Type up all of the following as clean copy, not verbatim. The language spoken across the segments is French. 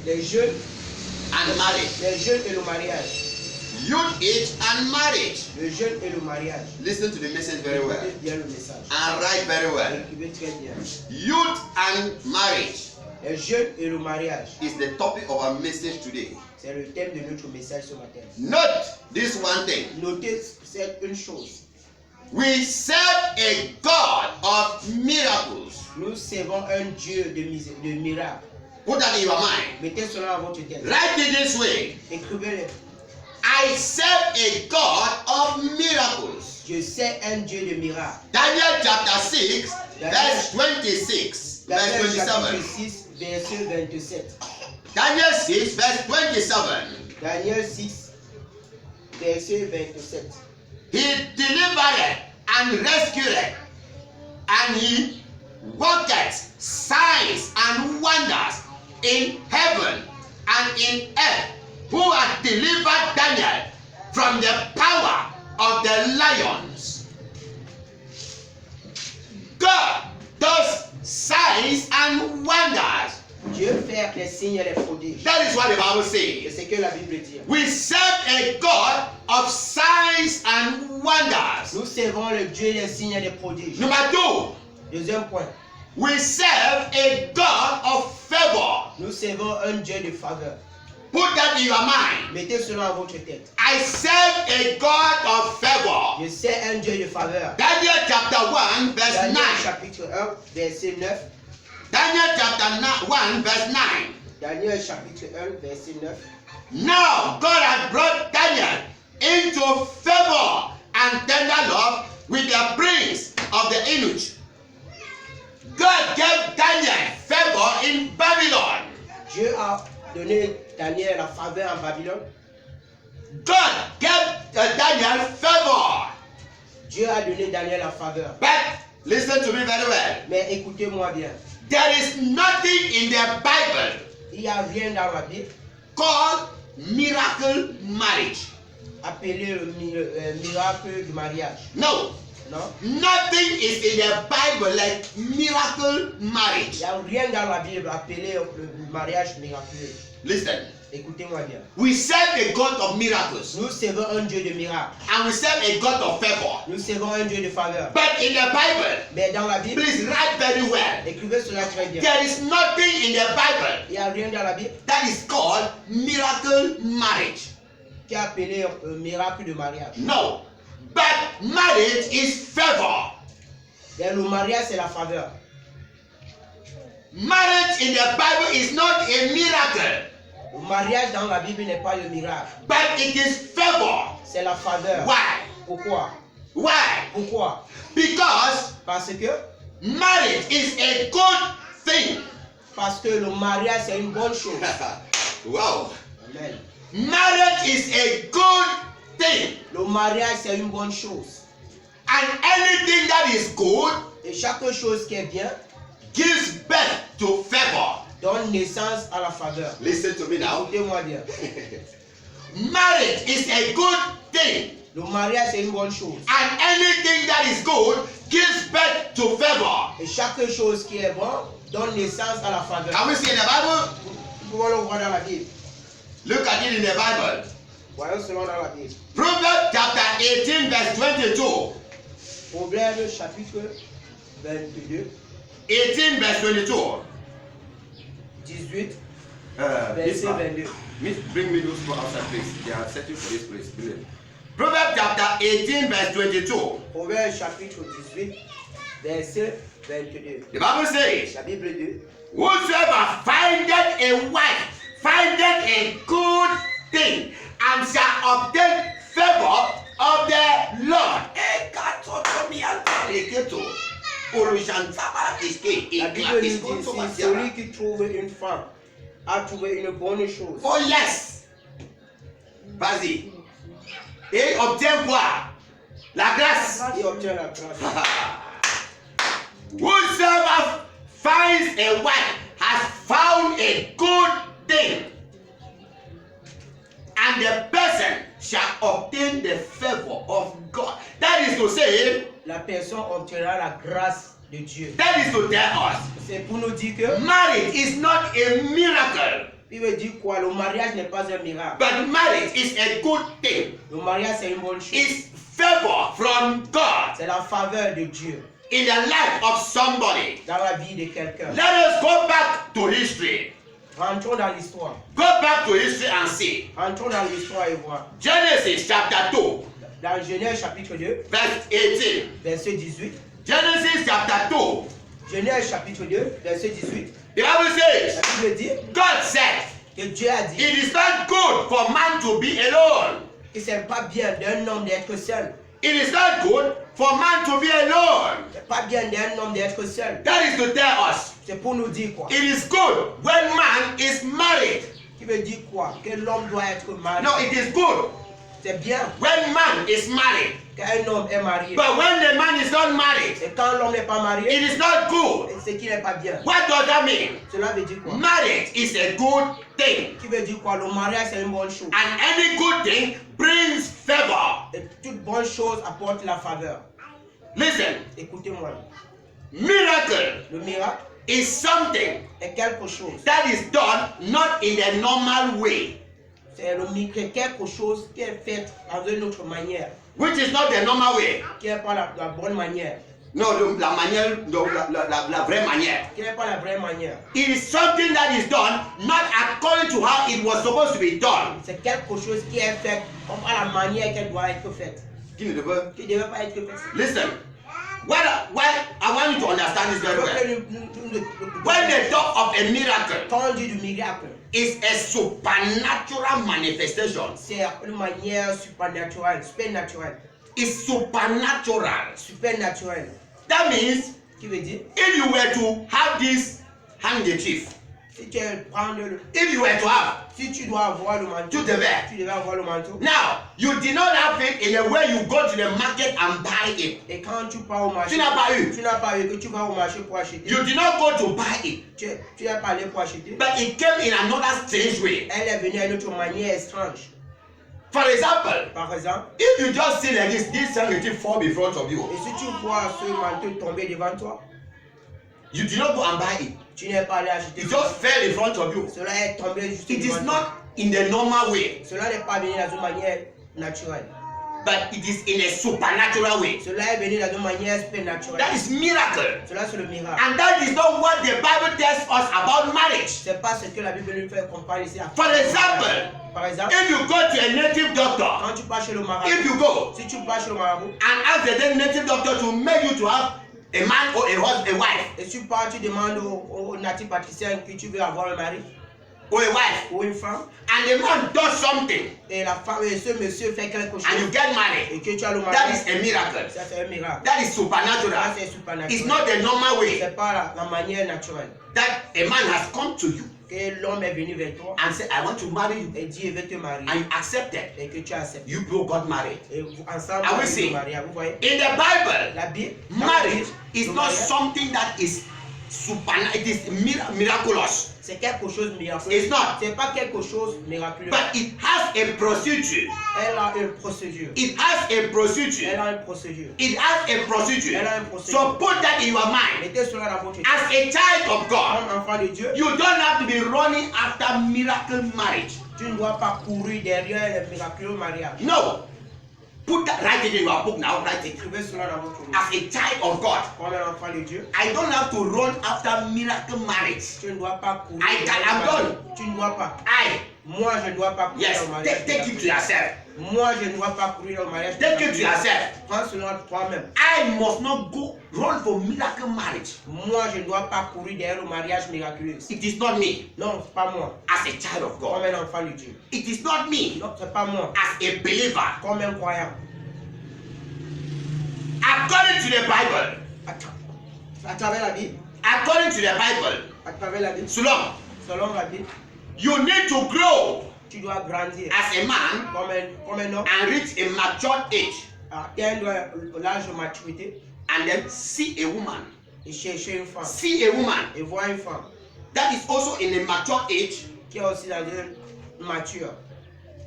les jeunes and marriage. et le mariage. Youth age and marriage. Le jeûne et le mariage. Listen to the message very well Écoutez bien le message. and write very well. Écrivez très bien. Youth and marriage Le jeûne et le mariage. is the topic of our message today. C'est le thème de notre message ce matin. Note this one thing. Notez cette une chose. We serve a God of miracles. Nous servons un Dieu de miracles. Put that in your mind. Mettez cela dans votre tête. Write it this way. Écrivez-le. I serve a God of miracles. Je sais un Dieu de miracles. Daniel chapter 6, verse 26, verse Daniel chapitre 27. 6, verset 27. Daniel 6, verse 27. Daniel 6, verset 27. He delivered and rescued, and he worked signs and wonders in heaven and in earth, who had delivered Daniel from the power of the lions. God does signs and wonders. Dieu fait les signes et les prodiges. That is what the Bible C'est says. ce que la Bible dit. We serve a God of signs and wonders. Nous servons le Dieu des signes et des prodiges. Number 2, Deuxième point. we serve a God of favor. Nous servons un Dieu de faveur. Put that in your mind. Mettez cela dans votre tête. I serve a God of favor. Je sais un Dieu de faveur. Daniel chapter 1 verse Daniel 9. chapitre 1, verset 9. Daniel chapter 1 verse 9. Daniel chapitre 1, verset 9. Now God had brought Daniel into favor and tender love with the prince of the eunuch. God gave Daniel favor in Babylon. Dieu a donné Daniel la faveur en Babylone. God gave Daniel favor. Dieu a donné Daniel la faveur. But listen to me very well. Mais écoutez-moi bien. There is nothing in the Bible Il n'y a rien dans la Bible called miracle marriage. appelé le miracle du mariage. No. Non? Nothing is in the Bible like miracle Il marriage. n'y a rien dans la Bible appelé le mariage miraculeux. Listen. Écoutez-moi bien. We serve a God of miracles Nous servons un Dieu de miracles. and we serve a God of favor. Nous servons un Dieu de faveur. But in the Bible, Mais dans la Bible, please write very well. écrivez cela très bien. There is nothing in the Bible Il n'y a rien dans la Bible that is called miracle marriage. qui est appelé miracle de mariage. No. But marriage is favor. Mais le mariage, c'est la faveur. Marriage in the Bible is not a miracle, Le mariage dans la Bible n'est pas le miracle. but it is favor. C'est la faveur. Why? Pourquoi? Why? Pourquoi? Because Parce que marriage is a good thing. Parce que le mariage, c'est une bonne chose. Wow. Amen. Marriage is a good thing. Le mariage, c'est une bonne chose. And anything that is good Et chaque chose qui est bien gives birth to favor. donne naissance à la faveur. Listen to me now. Écoutez-moi bien. Marriage is a good thing. Le mariage, c'est une bonne chose. And anything that is good gives birth to favor. Et chaque chose qui est bonne donne naissance à la faveur. Can we see in the Bible? Nous pouvons le voir dans la Bible. Look at it in the Bible. Voyons cela dans la Bible. Proverbs chapter 18 verse 22. Proverbe chapitre 22, 18 verse 22. 18, This verset one. 22. Bring me those people outside, please. They are searching for this place. Brilliant. Proverbs chapter 18 verse 22. Proverbe chapitre 18, verset 22. The Bible says, La Bible dit, whosoever findeth a wife findeth a good thing and shall obtain favor of the Lord. la Bible dit, si celui qui trouve une femme a trouvé une bonne chose. Oh yes. Vas-y. Et obtient quoi? La grâce. Il obtient la grâce. Whosoever finds a wife has found a good thing, and the person shall obtain the favor of God. That is to say, La personne obtiendra la grâce de Dieu. that is to tell us, C'est pour nous dire que marriage is not a miracle. Il veut dire quoi? Le mariage n'est pas un miracle. But marriage is a good thing. Le mariage, c'est une bonne chose. It's favor from God C'est la faveur de Dieu in the life of somebody. dans la vie de quelqu'un. Let us go back to history. Rentrons dans l'histoire. Go back to history and see. Rentrons dans l'histoire et voir. Genesis chapter 2, Dans Genèse chapitre 2, verse 18. verset 18. Genesis chapter 2. Genèse chapitre 2, verset 18. The Bible says, La Bible dit God said, que Dieu a dit it is not good for man to be alone. que c'est pas bien d'un homme d'être seul. It is not good for man to be alone. C'est pas bien d'un homme d'être seul. That is to tell us, C'est pour nous dire quoi? it is good when man is married. Qui veut dire quoi? Que l'homme doit être marié. No, it is good C'est bien when man is married. qu'un homme est marié. But when the man is not married, Et quand l'homme n'est pas marié, it is not good. c'est qu'il n'est pas bien. What does that mean? Cela veut dire quoi? Marriage is a good thing. Qui veut dire quoi? Le mariage c'est une bonne chose. And any good thing brings favor. Et toute bonne chose apporte la faveur. Listen, Écoutez-moi. miracle Le miracle is something est quelque chose. that is done not in the normal way, C'est le miracle, quelque chose qui est fait dans une autre manière. which is not the normal way. Qui n'est pas la bonne manière. No, la manière, no, la vraie manière. Qui n'est pas la vraie manière. It is something that is done not according to how it was supposed to be done. C'est quelque chose qui est fait comme à la manière qu'elle doit être faite. Qui ne devait pas être faite. Listen, why I want you to understand this very well. When they talk of a miracle, Quand on dit du miracle, it's a supernatural manifestation. c'est une manière supernaturelle, supernaturelle, It's supernatural. supernaturelle. That means Qui veut dire, if you were to have this handkerchief, si tu prends if you were to have, si tu dois avoir le manteau, tu devais. tu devais avoir le manteau. Now, you did not have it in a way you go to the market and buy it. Et quand tu pars au marché, Tu n'as pas eu. tu n'as pas eu que tu vas au marché pour acheter. You did not go to buy it. Tu n'es pas allé pour acheter. But it came in another strange way. Elle est venue à une autre manière étrange. For example, Par exemple, if you just see like this handkerchief fall in front of you, et si tu vois ce manteau tomber devant toi, you did not go and buy it. tu n'es pas allé acheter. It just fell in front of you. Cela est tombé juste It is devant toi. not in the normal way, Cela n'est pas venu dans une manière naturelle. but it is in a supernatural way. Cela est venu dans une manière supernaturelle. That is miracle. Cela c'est le miracle. And that is not what the Bible tells us about marriage. C'est pas ce que la Bible nous fait comprendre ici. For example, Par exemple, if you go to a native doctor, quand tu pars chez le marabout, if you go si tu pars chez le marabout, and ask the native doctor to make you to have a man or a wife, et tu pars, tu demandes au natif patricien que tu veux avoir un mari or a wife, ou une femme, and the man does something, et la femme et ce monsieur fait quelque chose, and you get married, et que tu as le that mari, is a miracle. ça c'est un miracle. That is Ça supernatural. c'est supernatural. It's not the normal way C'est pas la manière naturelle. that a man has come to you Que l'homme est venu vers toi and said, I want to marry you, et dit il veut te marier and you accepted. et que tu acceptes. You both got married. Et vous, ensemble, Ah oui, vous si. vous mariez. Vous voyez? In the Bible, La Bible, marriage is le not mariage, something that is supernatural. It is miraculous. c'est quelque chose de miraculeux. It's not. C'est pas quelque chose de miraculeux. But it has a procedure. Elle a une procédure. It has a Elle procedure. a une procédure. It has a procedure. Elle a une procédure. So put that in your mind. Mettez cela dans votre tête. As a child of God, Comme enfant de Dieu, you don't have to be running after miracle marriage. tu ne dois pas courir derrière le miraculeux mariage. No. Put that, write it in your book now. Write it. Écrivez cela dans votre livre. As a child of God, Comme un enfant de Dieu, I don't have to run after miracle marriage. tu ne dois pas courir. I can- derrière I'm le done. mariage. Tu ne dois pas. Moi, je ne dois pas courir Yes, au mariage. take it to yourself. Moi, je ne dois pas courir au mariage. Take it to yourself. Prends cela toi-même. I must not go run for miracle marriage. Moi, je ne dois pas courir derrière le mariage miraculeux. It is not me Non, c'est pas moi. as a child of Comme God. un enfant de Dieu. It is not me Non, c'est pas moi. as a believer. Comme un croyant. According to the Bible, À travers la Bible. according to the Bible, À travers la Bible. Selon, Selon la Bible, you need to grow tu dois grandir as a man comme un homme, and reach a mature age atteindre l'âge de maturité and then see a woman. et chercher une femme. See a woman Et voir une femme that is also in a mature age, qui est aussi dans une mature.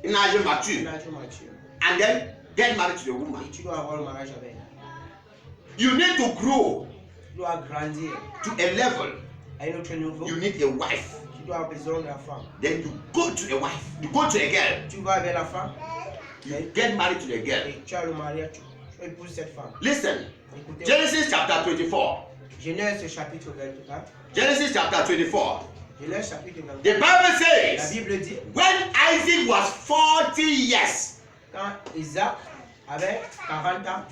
in age Une mature, âge mature. and then get married to the woman. Et tu dois avoir le mariage avec elle. You need to grow Tu dois grandir to a level. à un autre niveau. You need a wife. Tu Tu dois avoir besoin de la femme. Then you go to a wife. You go to a girl. Tu vas avec la femme. You get married to the girl. Et tu as le mariage. Tu épouses cette femme. Listen. Écoutez. Genesis chapter 24. Genèse chapitre 24. Genesis chapter 24. Genèse chapitre 24. The Bible La says, Bible dit, when Isaac was 40 years, quand Isaac avait 40 ans,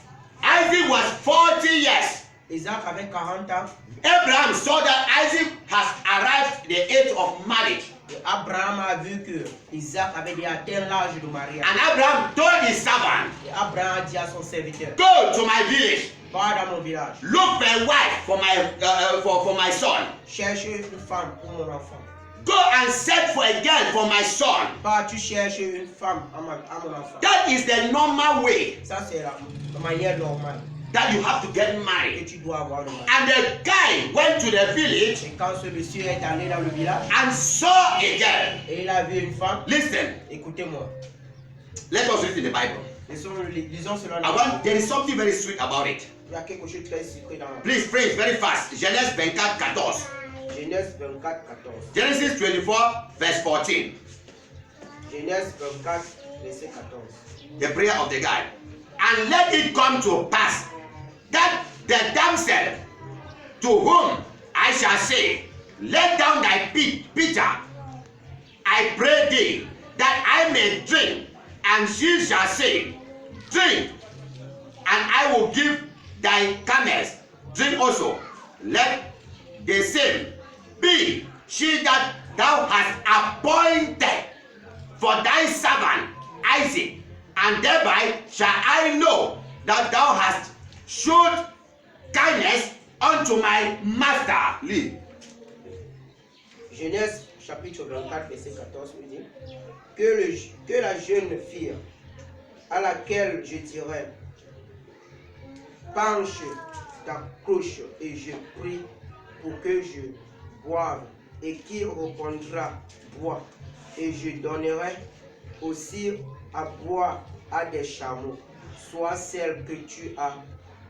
Isaac was 40 years. Isaac avait 40 ans, Abraham saw that Isaac has arrived the age of marriage. et Abraham a vu que Isaac avait déjà atteint l'âge de mariage. And Abraham told his servant, Et Abraham a dit à son serviteur, go to my village, va dans mon village, look for a wife for my son. cherche une femme pour mon enfant. Go and search for a girl for my son. Va, tu cherches une femme à mon enfant. That is the normal way Ça, c'est la manière normale that you have to get que married. tu dois avoir le mariage. And the guy went to the village Et quand ce monsieur est allé dans le village, and saw a girl. et il a vu une femme, Listen, écoutez-moi, let us read in the Bible. lisons cela. There is something very sweet about it. Il y a quelque chose de très secret dans la Please pray very fast. Genèse 24, 14. Genèse 24, 14. Genesis 24, verse 14. Genèse 24, verset 14. The prayer of the guy. And let it come to pass that the damsel to whom I shall say, let down thy pitcher, I pray thee, that I may drink. And she shall say, drink, and I will give thy camels drink also. Let the same be she that thou hast appointed for thy servant Isaac, and thereby shall I know that thou hast showed kindness unto my master. Lee. Genèse chapitre 24, verset 14 me dit que la jeune fille à laquelle je dirai, penche ta cloche et je prie pour que je boive, et qui répondra, bois, et je donnerai aussi à boire à des chameaux, soit celle que tu as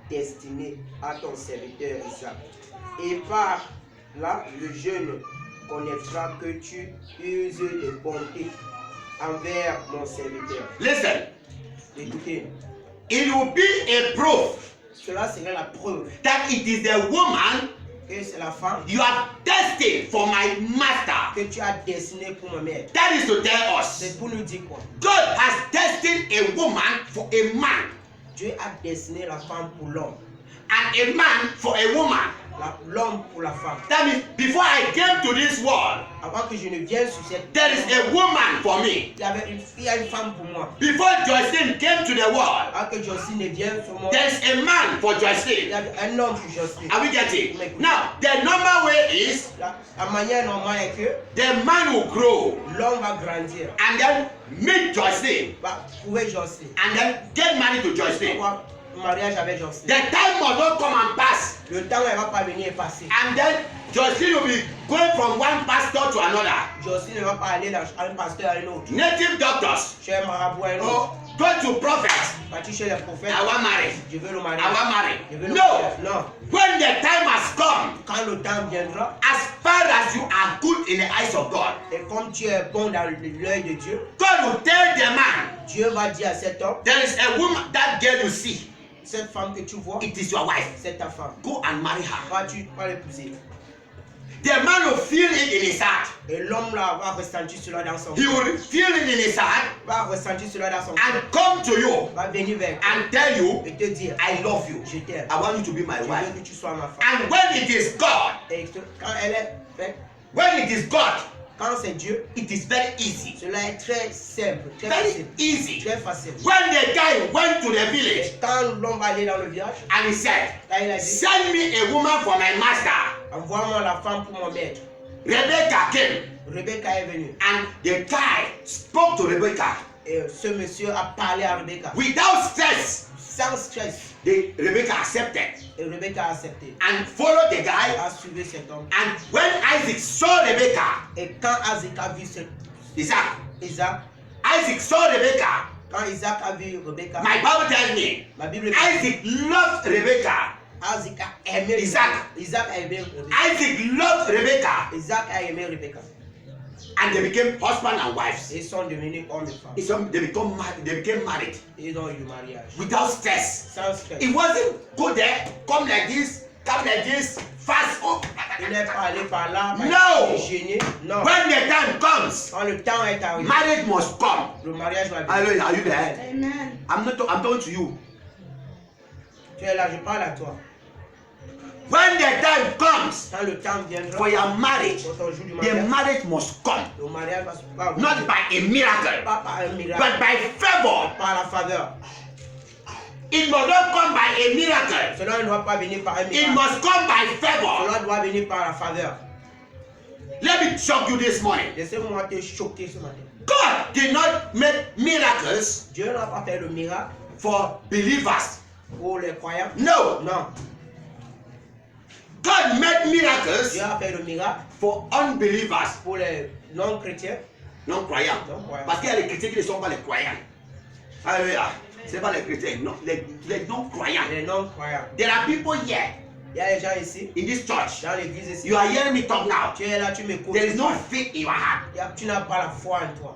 destinée à ton serviteur Isaac. Et par là, le jeune connaîtra que tu uses de bonté envers mon serviteur. Listen, Écoutez, it will be a proof cela serait la preuve that it is the woman que c'est la femme you are destined for my master. que tu as destinée pour ma mère. That is to tell us C'est pour nous dire quoi? God has destined a woman for a man, Dieu a destiné la femme pour l'homme, and a man for a woman. l'homme pour la femme. That means before I came to this world, Avant que je ne vienne sur cette there is a woman for me. il y avait il y a une femme pour moi. Before Jocelyn came to the world, Avant que Jocelyne ne vienne sur moi, there is a man for il y Jocelyn. avait un homme pour Jocelyne. Are we getting? Now, the normal way is La manière normale est que the man will grow l'homme va grandir, and then meet Jocelyn va trouver Jocelyne, and then get married to Jocelyn. avoir un mariage avec The Jocelyne. time must not come and pass. Le temps elle va pas venir et passer. And then Jocelyn will be going from one pastor to another. Jocelyne ne va pas aller dans un pasteur à un autre. Native doctors, Chez un marabout à un autre. or go to prophets. Va-tu chez les prophètes? I want married. Je veux le marier. I want married. Je veux le No. mariage. Non. When the time has come, Quand le temps viendra, as far as you are good in the eyes of God, et comme tu es bon dans l'œil de Dieu, God will tell the man, Dieu va dire à cet homme, there is a woman, that girl you see, cette femme que tu vois, it is your wife. c'est ta femme. Go and marry her. Vas-tu pas l'épouser? The man will feel it in his heart. Et l'homme là va ressentir cela dans son He cœur. will feel it in his heart Va ressentir cela dans son cœur. and come to you Va venir vers toi and tell you, et te dire, I love you. je t'aime. I want you to be my Je veux wife. que tu sois ma femme. And when it is God, Et quand elle est faite, when it is God, quand c'est Dieu, it is very easy. cela est très simple, très Very facile. easy. Très facile. When the guy went to the village Et quand l'homme va aller dans le village, and he said, là il a dit, send me a woman for my master. envoie-moi la femme pour mon maître. Rebecca came Rebecca est venue. and the guy spoke to Rebecca Et ce monsieur a parlé à Rebecca. without stress. Sans stress. Rebecca accepted Et Rebecca a accepté. and followed the Elle guy. a suivi cet homme. And when Isaac saw Rebecca, Et quand Isaac a vu Isaac saw Rebecca. quand Isaac a vu Rebecca, My Bible tells me ma Bible dit, Isaac loved Rebecca. Isaac a aimé Isaac. Isaac a aimé Rebecca. Isaac loved Rebecca. Isaac a aimé Rebecca. and they became husband and wives. Ils sont devenus hommes et femmes. They became married Ils ont eu mariage. without stress. Sans stress. It wasn't go there, come like this, fast up. Il n'est pas allé par là, No. gêné. Non. When the time comes, Quand le temps est arrivé, marriage must come. le mariage va venir. Hallelujah, are you there? Amen. I'm talking to you. Tu es là, je parle à toi. When the time comes Quand le temps viendra, for your marriage, pour ton jour du the mariage, marriage must come. le mariage va se faire. Not by a miracle, Pas par un miracle, but by favor. par la faveur. It must not come by a miracle. Cela ne doit pas venir par un It miracle. must come by favor. Cela doit venir par la faveur. Let me shock you this morning. Laissez-moi te choquer ce matin. God did not make miracles Dieu n'a pas fait le miracle for believers. pour les croyants. No. Non. God made miracles Dieu a fait le miracle for unbelievers. pour les non-chrétiens. Non-croyants. Non-croyants. Parce qu'il y a les chrétiens qui ne sont pas les croyants. Alléluia. Ce n'est pas les chrétiens, non, les non-croyants. Les non-croyants. There are people here Il y a des gens ici, in this church. dans l'église ici. You are hearing me talk now. Tu es là, tu m'écoutes. There is no faith in your heart. Tu n'as pas la foi en toi.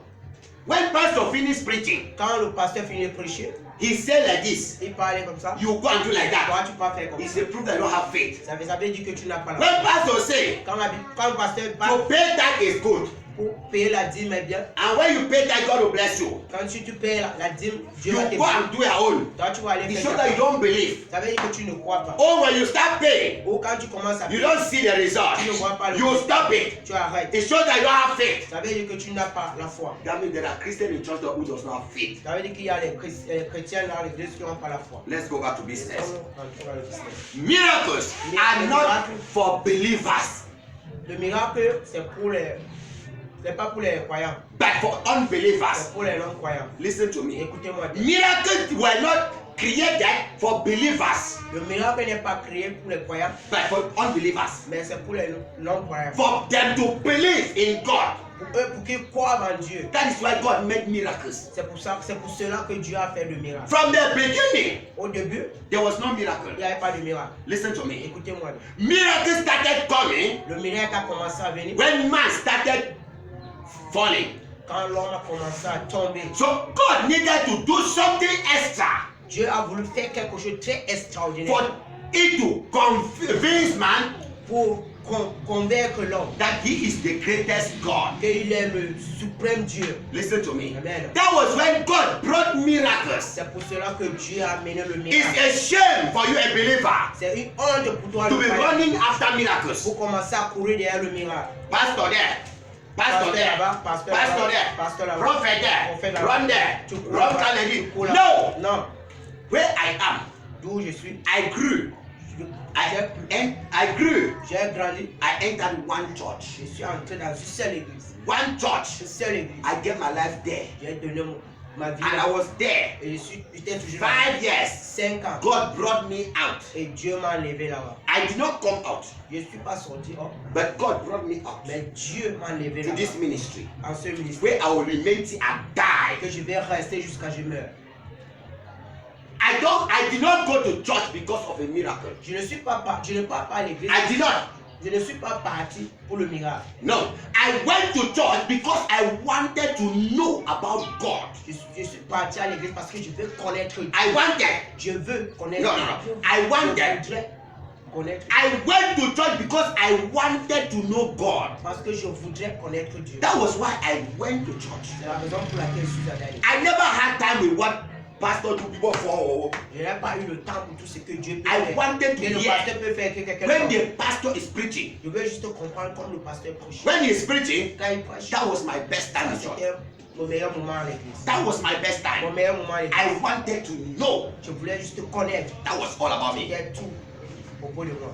When pastor finished preaching, Quand le pasteur finit de prêcher, he said like this. il parlait comme ça. You go and do like Toi, that. tu peux pas faire comme It's ça. a proof that you don't have faith. Ça veut dire que tu n'as pas la foi. When pastor say, Quand le pasteur to parle pay tithe is good. pour payer la dîme, est bien. And when you pay tithe, God will bless you. Quand tu payes la dîme, Dieu You va te go and do your own. Toi, tu vas aller It faire shows ta that you don't believe. Ça veut dire que tu ne crois pas. Oh, when you start paying, Ou quand tu commences à you payer, don't see the result. tu ne vois pas le You stop it. tu arrêtes. It shows that you don't have faith. Ça veut dire que tu n'as pas la foi. That means there are Christians in church who does not have faith. Ça veut dire qu'il y a les chrétiens dans l'église qui n'ont pas la foi. Let's go back to business. On va le business. Miracles are not for believers, Le miracle, c'est pour les. C'est pas pour les croyants, but for c'est unbelievers. pour les non-croyants. Listen to me. Écoutez-moi bien. Miracles were not created for believers, Le miracle n'est pas créé pour les croyants, but for unbelievers. mais c'est pour les non-croyants. For them to believe in God. Pour eux, pour qu'ils croient en Dieu. That is why God made miracles. C'est pour cela que Dieu a fait le miracle. From the beginning, Au début, there was no il miracle. n'y avait pas de miracle. Listen to me. Écoutez-moi. Miracles started coming Le miracle a commencé à venir when man started falling. quand l'homme a commencé à tomber. So God needed to do something extra Dieu a voulu faire quelque chose de très extraordinaire for it to convince man pour convaincre l'homme that he is the greatest God. qu'il est le suprême Dieu. Listen to me. Amen. That was when God brought miracles. C'est pour cela que Dieu a amené le It's miracle. a shame for you, a believer, C'est une honte pour toi to le be croyant, running after miracles. pour commencer à courir derrière le miracle. Pastor there, pastor Pasteur there, là-bas, pasteur pastor là-bas, there, pasteur là-bas, prophet prophète there, là-bas. run there, Tu cours run là-bas, Kennedy. tu cours là-bas. No, Non. where I am, D'où je suis, I grew. I grew. j'ai grandi, I entered one church. je suis entré dans une seule église. One church. Une seule église. I get my life there. J'ai donné ma vie And là. I was there. Et j'étais toujours là. 5 years. 5 ans. God brought me out. Et Dieu m'a enlevé là-bas. I did not come out, Je ne suis pas sorti, oh, but God brought me out mais Dieu m'a enlevé to là-bas. this ministry En ce ministère. where I will remain till I die. Que je vais rester jusqu'à ce que je meure. I did not go to church because of a miracle. Je ne pars pas à l'église. I did not. Je ne suis pas parti pour le miracle. No. I went to church because I wanted to know about God. Je suis parti à l'église parce que je veux connaître Dieu. I wanted. Je veux connaître No, no, no. I wanted. Je voudrais connaître I went to church because I wanted to know God. parce que je voudrais connaître Dieu. That was why I went to church. C'est la raison pour laquelle je suis allé à l'église. I never had time with what pastor do people for. Je n'ai pas eu le temps pour tout ce que Dieu peut I faire. wanted to Que le hear pasteur peut faire, que quelqu'un when d'autre. the pastor is preaching. Je veux juste comprendre comme le pasteur prêche. When he's preaching, Quand il prêche, that was my best time in church. c'était mon meilleur moment à l'église. That was my best Mon time. meilleur moment à l'église. I wanted to know. Je voulais juste connaître. That was all about me. C'était tout au propos de moi.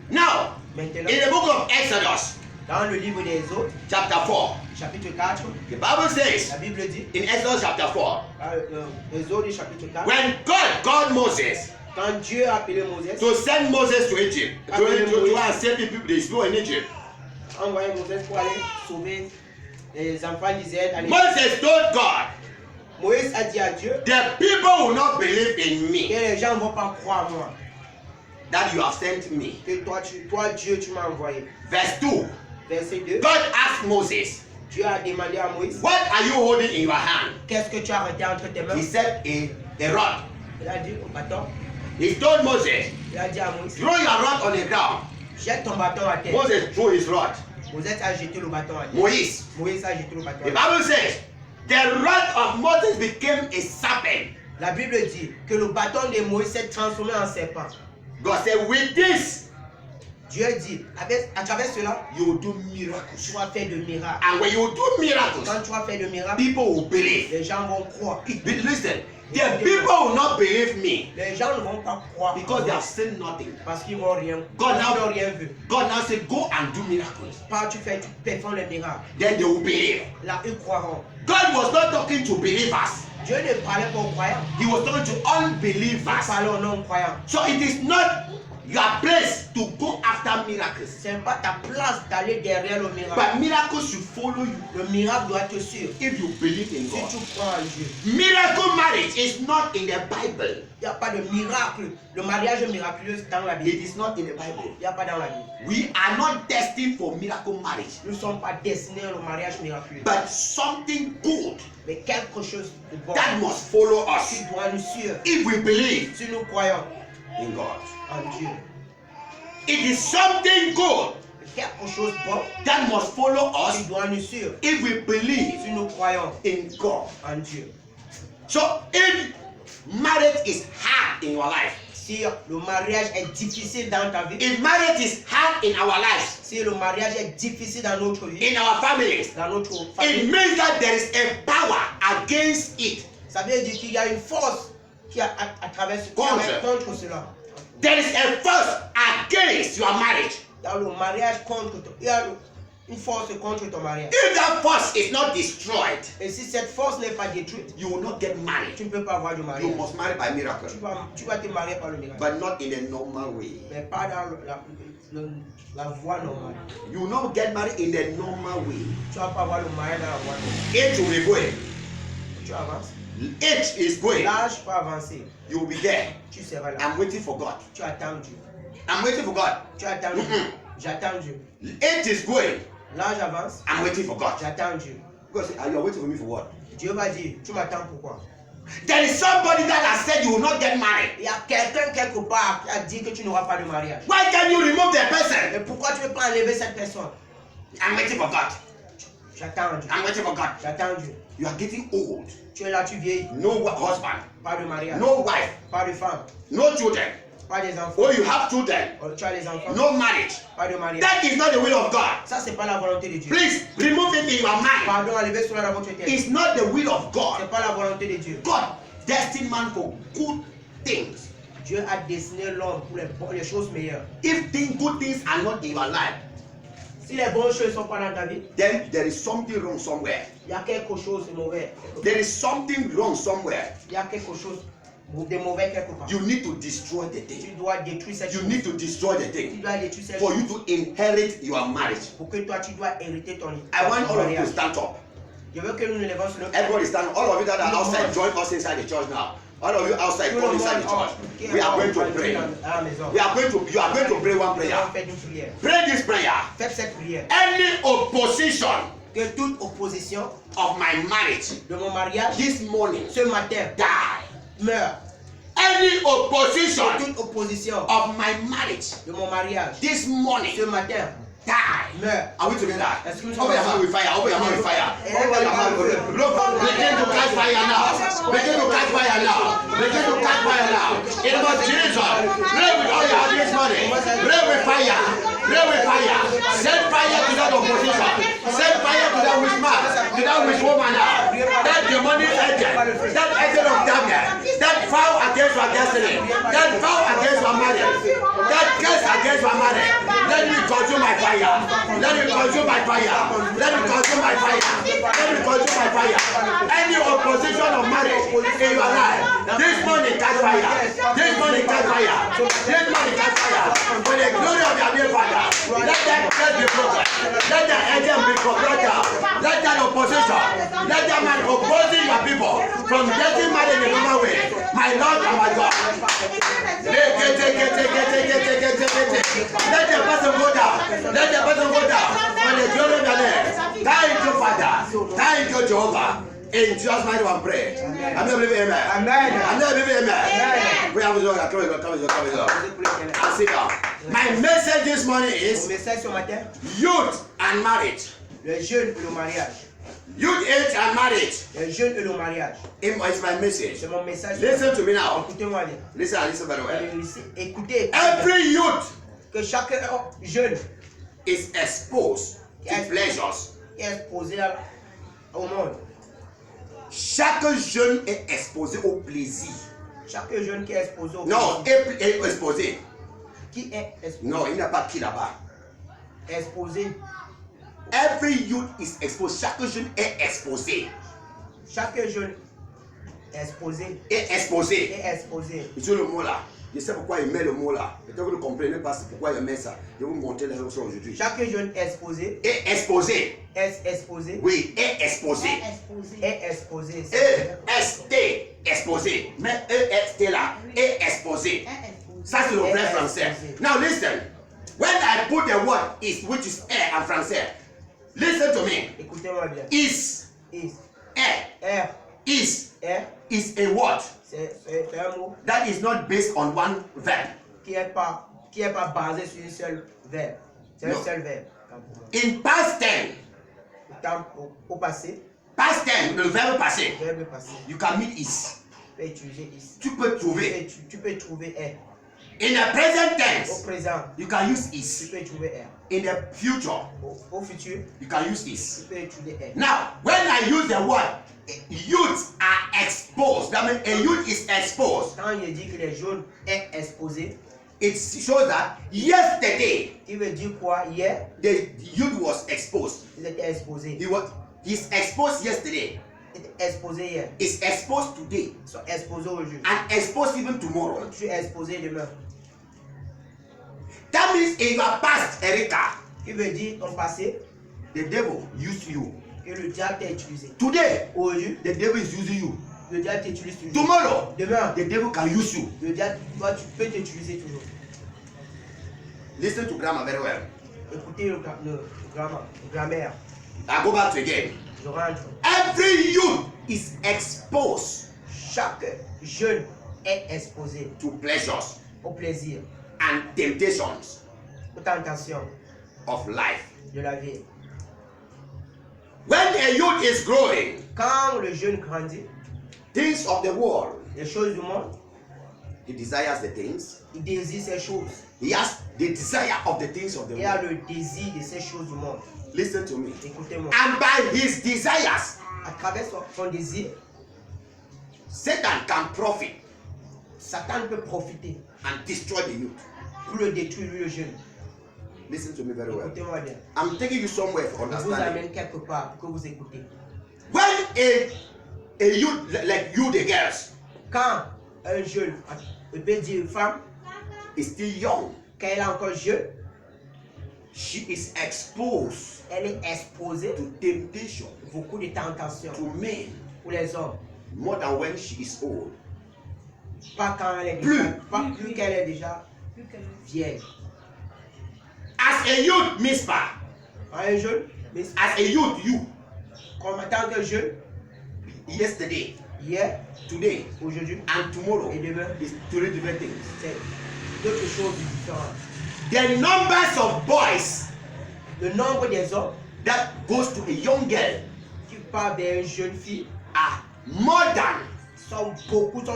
Now, Maintenant, in the book of Exodus, dans le livre des autres, chapter 4, chapitre 4, the Bible says la Bible dit, in Exodus chapter 4, les autres chapitre 4, when God called Moses quand Dieu a appelé Moïse, to send Moses to Egypt, to go and save the people in Egypt, a envoyé Moïse pour aller sauver les enfants d'Israël. Moses told God, Moïse a dit à Dieu the people will not believe in que me les gens ne vont pas croire en moi, that you have sent me. que toi Dieu, tu m'as envoyé. Verse 2, Verset 2. God asked Moses, Dieu a demandé à Moïse, what are you holding in your hand? qu'est-ce que tu as arrêté entre tes mains? He said, a rod. Il a dit au bâton. He told Moses, Il a dit à Moïse, throw your rod on the ground. jette ton bâton à terre. Moses threw his rod. Moïse a jeté le bâton à terre. Moïse. Moïse a jeté le bâton à The terre. Bible says, the rod of Moses became a serpent. La Bible dit que le bâton de Moïse s'est transformé en serpent. God said, with this, Dieu dit, à travers cela, you will do tu miracles. vas faire de miracles. And when you do miracles, Quand tu vas faire de miracles, people will believe. les gens vont croire. Listen, the people will not believe me Les gens ne vont pas croire because they have seen nothing. parce qu'ils vont rien. God Parce qu'ils now- n'ont rien vu. God now said, go and do miracles. Pas tu performes les miracles. Then they will believe. Là, ils croiront. God was not talking to believers. Dieu ne parlait pas aux croyants. He was talking to Il unbelievers. parlait aux non-croyants. So it is not your place to go after miracles. Ce n'est pas ta place d'aller derrière le miracle. But miracles should follow you Le miracle doit te suivre. if you believe in Si God. tu crois en Dieu. Miracle marriage is not in the Bible. Il n'y a pas de miracle. Le mariage miraculeux dans la It Bible. is not in the Bible. Il n'y a pas dans la Bible. We are not destined for miracle marriage. Nous ne sommes pas destinés au mariage miraculeux. But something good Mais quelque chose de bon that must follow qui us doit nous suivre. if we believe Si nous croyons in God. en Dieu. It is something good Quelque chose de bon that must follow qui us doit nous suivre. if we believe Si nous croyons in God. en Dieu. So if marriage is hard in your life, Si le mariage est difficile dans ta vie, if marriage is hard in our lives, si le mariage est difficile dans notre vie, in our families, dans notre it famille, means that there is a power against it. ça veut dire qu'il y a une force qui a à travers qui est contre cela. There is a force against your marriage. Il y a le mariage il y a une force contre ton mariage. If that force is not destroyed, Et si cette force n'est pas détruite, you will not get married. tu ne peux pas avoir de You mariage. must marry by miracle, Tu vas te marier par le miracle, but not in a normal way. mais pas dans la voie normale. You will not get married in a normal way. Tu vas pas avoir le mariage dans la voie normale. Age will be going. Tu avances. Age is going. L'âge peut avancer. You will be there. Tu seras là. I'm waiting for God. Tu attends Dieu. I'm waiting for God. Tu attends Dieu. Mm-mm. J'attends Dieu. Age is going. L'âge avance. I'm waiting for God. J'attends Dieu. God say, you are waiting for me for what? Dieu va dire, tu m'attends pourquoi? There is somebody that has said you will not get married. Il y a quelqu'un quelque part qui a dit que tu n'auras pas de mariage. Why can't you remove the Mais person? pourquoi tu ne peux pas enlever cette personne? I'm waiting for God. J'attends Dieu. I'm waiting for God. J'attends Dieu. You are getting old. Tu es là, tu vieillis. No husband. Pas de mariage. No wife. Pas de femme. No children. Pas des enfants. Oh, you have children. Tu as les enfants. No marriage. Pas de mariage. That is not the will of God. Ça, c'est pas la volonté de Dieu. Please remove it in your mind. Pardon, enlevez cela dans votre tête. It's not the will of C'est God. pas la volonté de Dieu. God destined man for good things. Dieu a dessiné l'homme pour les choses meilleures. If good things are not in your life, Si les bonnes choses ne sont pas dans ta vie, then there is something wrong somewhere. il y a quelque chose de mauvais. There is something wrong somewhere. Il y a quelque chose de mauvais quelque part. You need to destroy the Tu thing. dois détruire cette You chose. need to destroy the Tu thing dois détruire cette for chose. you to inherit your marriage. Pour que toi, tu dois hériter ton I want all of you to mariage. stand up. Je veux que nous nous levons sur le Everybody stand up. All of you that are outside, join us inside the church now. All of you outside, Tout le come monde inside the church. qui est We are en- going to pray. à la maison. You are going to pray one prayer. Faites une prière. Pray this prayer. Faites cette prière. Any opposition Que toute opposition of my marriage de mon mariage this morning ce matin die. meurt. Any Que opposition toute opposition of my marriage de mon mariage this morning ce matin die. meurt. Are we together? Est-ce que nous Open your sommes hand with fire. Open your hand with fire. Open your hand with fire. Begin to catch fire now. Begin to catch fire now. Begin to catch fire now. In the name of Jesus. Pray with all your heart this morning. Pray with fire. Pray with fire. Set fire to that opposition. Set fire to that witch man. To that witch woman now. That demonic agent. That agent of darkness. That vow against your destiny. That vow against your marriage. That curse against your marriage. Let me consume my fire. Let me consume my fire. Let me consume my fire. Let me consume my fire. Any opposition of marriage in your life, this morning catch fire. This morning catch fire. This morning catch fire. For the glory of your dear Father, let that curse be broken. Let that agent be broken. Let that opposition, let that man opposing your people from getting married in a normal way. My Lord and my God. Let the person go down. Let the person go down. For the glory of your name. Thank you, Father. Thank you, Jehovah. In Jesus' mighty one pray. I'm not believing amen. Amen. I'm not believing amen. Amen. We have come sit down. My message this morning Mon is message ce matin, youth and marriage. les jeunes et le mariage. Youth age and marriage. Les jeunes et le mariage. It's my message. C'est mon message. Listen to me now. Écoutez-moi bien. Listen very well. Écoutez. Every youth Que chaque jeune is exposed to pleasures. est exposé au monde. Chaque jeune est exposé au plaisir. Chaque jeune qui est exposé au Non, plaisir. est exposé. Qui est exposé? Non, il n'y a pas qui là-bas. Exposé. Every youth is exposed. Chaque jeune est exposé. Chaque jeune est exposé. Est exposé. Est exposé. Monsieur le mot là. Je sais pourquoi il met le mot là. Peut-être que vous ne comprenez pas pourquoi il met ça. Je vais vous montrer la leçon aujourd'hui. Chaque jeune est exposé. Est exposé. Est exposé. Oui, est exposé. Est exposé. E-S-T, exposé. Mais E-S-T là, est exposé. Ça c'est le vrai français. Now listen. When I put the word is, which is air en français, listen to me. Écoutez-moi bien. Is, Is. air, R. is R. a word C'est un mot that is not based on one verb. qui est pas basé sur une seule verbe. C'est Non. un seul verbe. In past tense, Au passé, past tense, le verbe passé, verbe passé. you can meet is. Tu peux utiliser is. Tu peux trouver. Tu peux trouver R. In the present Au tense, présent, you can use tu is. peux trouver R. In the future, Au futur, you can use tu is. peux utiliser R. Now, when I use the word youth are exposed, that means a youth is exposed. Quand il dit que les jeunes est exposé, It shows that yesterday il veut dire quoi? Hier, the youth was exposed. ils étaient exposés. He's exposed yesterday. Ils étaient exposés hier. Is exposed today Ils sont exposés aujourd'hui. and exposed even tomorrow. Tu es exposé demain. That means in your past, Erica, Il veut dire ton passé, the devil used you. et le diable t'a utilisé. Today, Aujourd'hui, the devil is using you. le diable t'utilise toujours. Tomorrow, Demain, the devil can use you. le diable, toi, tu peux t'utiliser toujours. Listen to grammar very well. Écoutez le grammaire. I go back to again. Je rentre. Every youth is exposed Chaque jeune est exposé to pleasures au plaisir, and temptations aux tentations of life. de la vie. When a youth is growing, Quand le jeune grandit, things of the world, les choses du monde, he desires the things. il désire ces choses. He has the desire of the things of the Il a world. le désir de ces choses du monde. Listen to me. Écoutez-moi. And by his desires, À travers son désir, Satan can profit Satan peut profiter and destroy the youth. pour le détruire, lui le jeune. Listen to me very well. Écoutez-moi bien. I'm taking you somewhere for Je vous understanding. amène quelque part pour que vous écoutez. When a youth like you, the girls, Quand un jeune, on peut dire une femme, is still young, quand elle est encore jeune, she is exposed elle est exposée to temptation, à beaucoup de tentations to men, pour les hommes. more than when she is old. Pas quand elle est Plus. déjà, pas plus qu'elle est déjà vieille. As a youth, Mispa, Un jeune, mais as a youth, you, comme en tant que jeune, yesterday, hier, today, aujourd'hui and tomorrow et demain, is three different things. c'est d'autres choses différentes. The numbers of boys Le nombre des hommes that goes to a young girl qui partent vers une jeune fille are more sont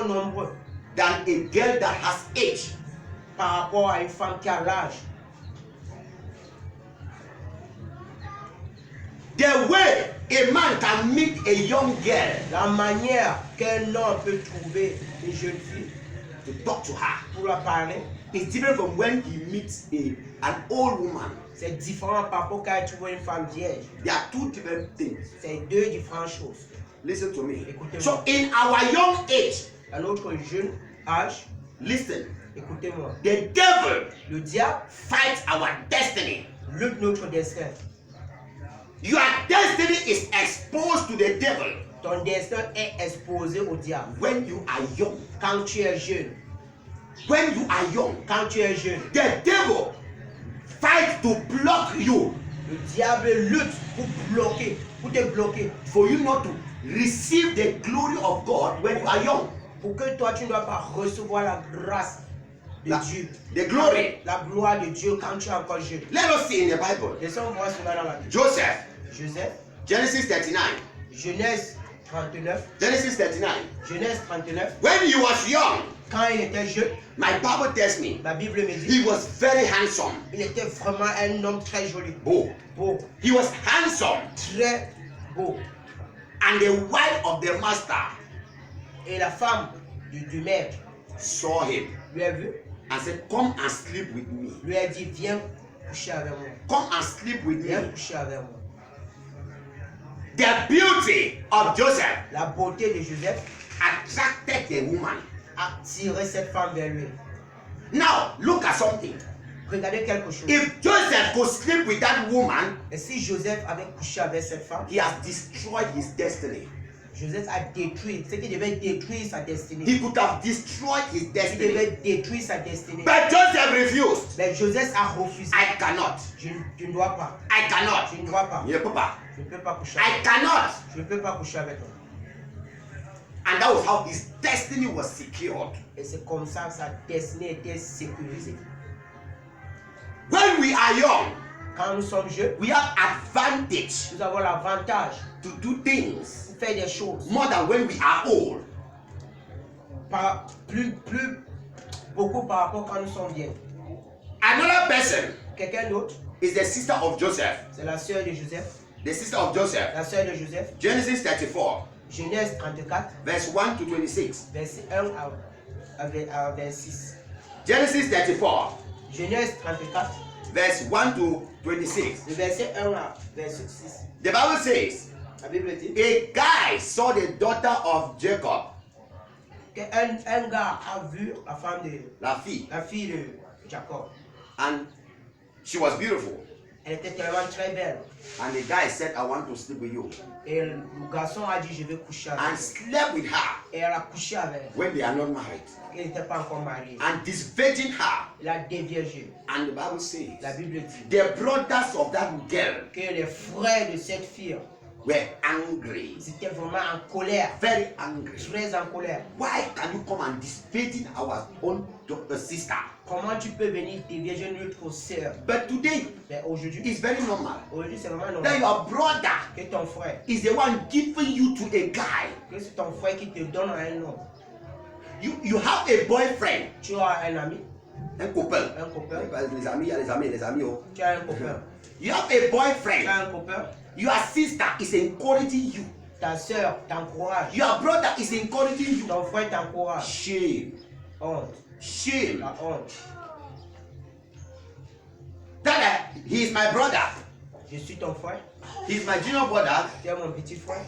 nombreux than a girl that has age. par rapport à une femme qui a l'âge. The way a man can meet a young girl La manière qu'un homme peut trouver une jeune fille to talk to her pour la parler, is different from when he meets an old woman. c'est différent par rapport à trouver une femme vierge. There are two different things. C'est deux différentes choses. Listen to me. Écoutez-moi. So in our young age, À notre jeune âge, listen, écoutez-moi, the devil le diable fights our destiny. lutte notre destin. Your destiny is exposed to the devil Ton destin est exposé au diable. when you are young. Quand tu es jeune, when you are young, quand tu es jeune, the devil fights to block you, le diable lutte pour bloquer, pour te bloquer, for you not to receive the glory of God when you are young. pour que toi tu ne dois pas recevoir la grâce de Dieu, The glory. la gloire de Dieu quand tu es encore jeune. Let us see in the Bible. Laissons voir cela dans la Bible. Joseph, Joseph, Genesis 39. Genèse 39, Genesis 39. Genèse 39, When he was young, quand il était jeune, my Bible tells me la Bible me dit, he was very handsome. il était vraiment un homme très joli, Beau. beau, He was handsome. très beau. And the wife of the master Et la femme du maître saw him lui a vu, and said, come and sleep with me. lui a dit, viens coucher avec moi, Come and sleep with viens me. coucher avec moi. The beauty of Joseph La beauté de Joseph attracted the woman. a tiré cette femme vers lui. Now, look at something. Regardez quelque chose. If Joseph could sleep with that woman, Et si Joseph avait couché avec cette femme, he has destroyed his destiny. Joseph a détruit, ce qui devait détruire sa destinée. He could have destroyed his Il destiny. devait détruire sa destinée. But Joseph refused. Mais Joseph a refusé. I cannot. Je ne dois pas. I cannot. Je ne dois pas. Je ne peux pas. Je ne peux pas coucher I avec toi. cannot. Je ne peux pas coucher avec toi. And that was how his destiny was secured. Et c'est comme ça que sa destinée était sécurisée. When we are young, Quand nous sommes jeunes, we have advantage nous avons l'avantage to do things de faire des choses more than when we are old. Beaucoup par rapport quand nous sommes vieux. Another person Quelqu'un d'autre, is the sister of Joseph. c'est la sœur de Joseph. The sister of Joseph. La sœur de Joseph, Genesis 34, Genèse 34, verse 1 to 26. verset 1 à 26. Genesis 34, Genèse 34, verse 1 to 26. le verset 1 à verset 6. The Bible says, La Bible dit a guy saw the daughter of Jacob, qu'un gars a vu la femme de la fille, la fille de Jacob. and she was beautiful. Elle était tellement très belle. And the guy said, I want to sleep with you. Et le garçon a dit, je vais coucher avec And elle. slept with her Et elle a couché avec elle. when they are not married. Elle n'était pas encore mariée. And disvirgin her. Il a déviergé. And the Bible says, La Bible dit the brothers of that girl que les frères de cette fille, were angry. ils étaient vraiment en colère. Very angry. Très en colère. Why can you come and disvirgin our own sister? Comment tu peux venir dévierger notre sœur? But today, Mais aujourd'hui, it's very normal. aujourd'hui c'est vraiment That normal your brother que ton frère, is the one giving you to a guy. que c'est ton frère qui te donne à un homme. You have a boyfriend. Tu as un ami, Un copain. un copain, Les amis, il y a les amis. Oh. tu as un copain, You have a tu boyfriend. as un copain, Your sister is encouraging you. ta sœur t'encourage, Your brother is encouraging you. ton frère t'encourage. Shame. Honte, Shame. la honte. That he is my brother. Je suis ton frère, He is my junior brother. tu es mon petit frère,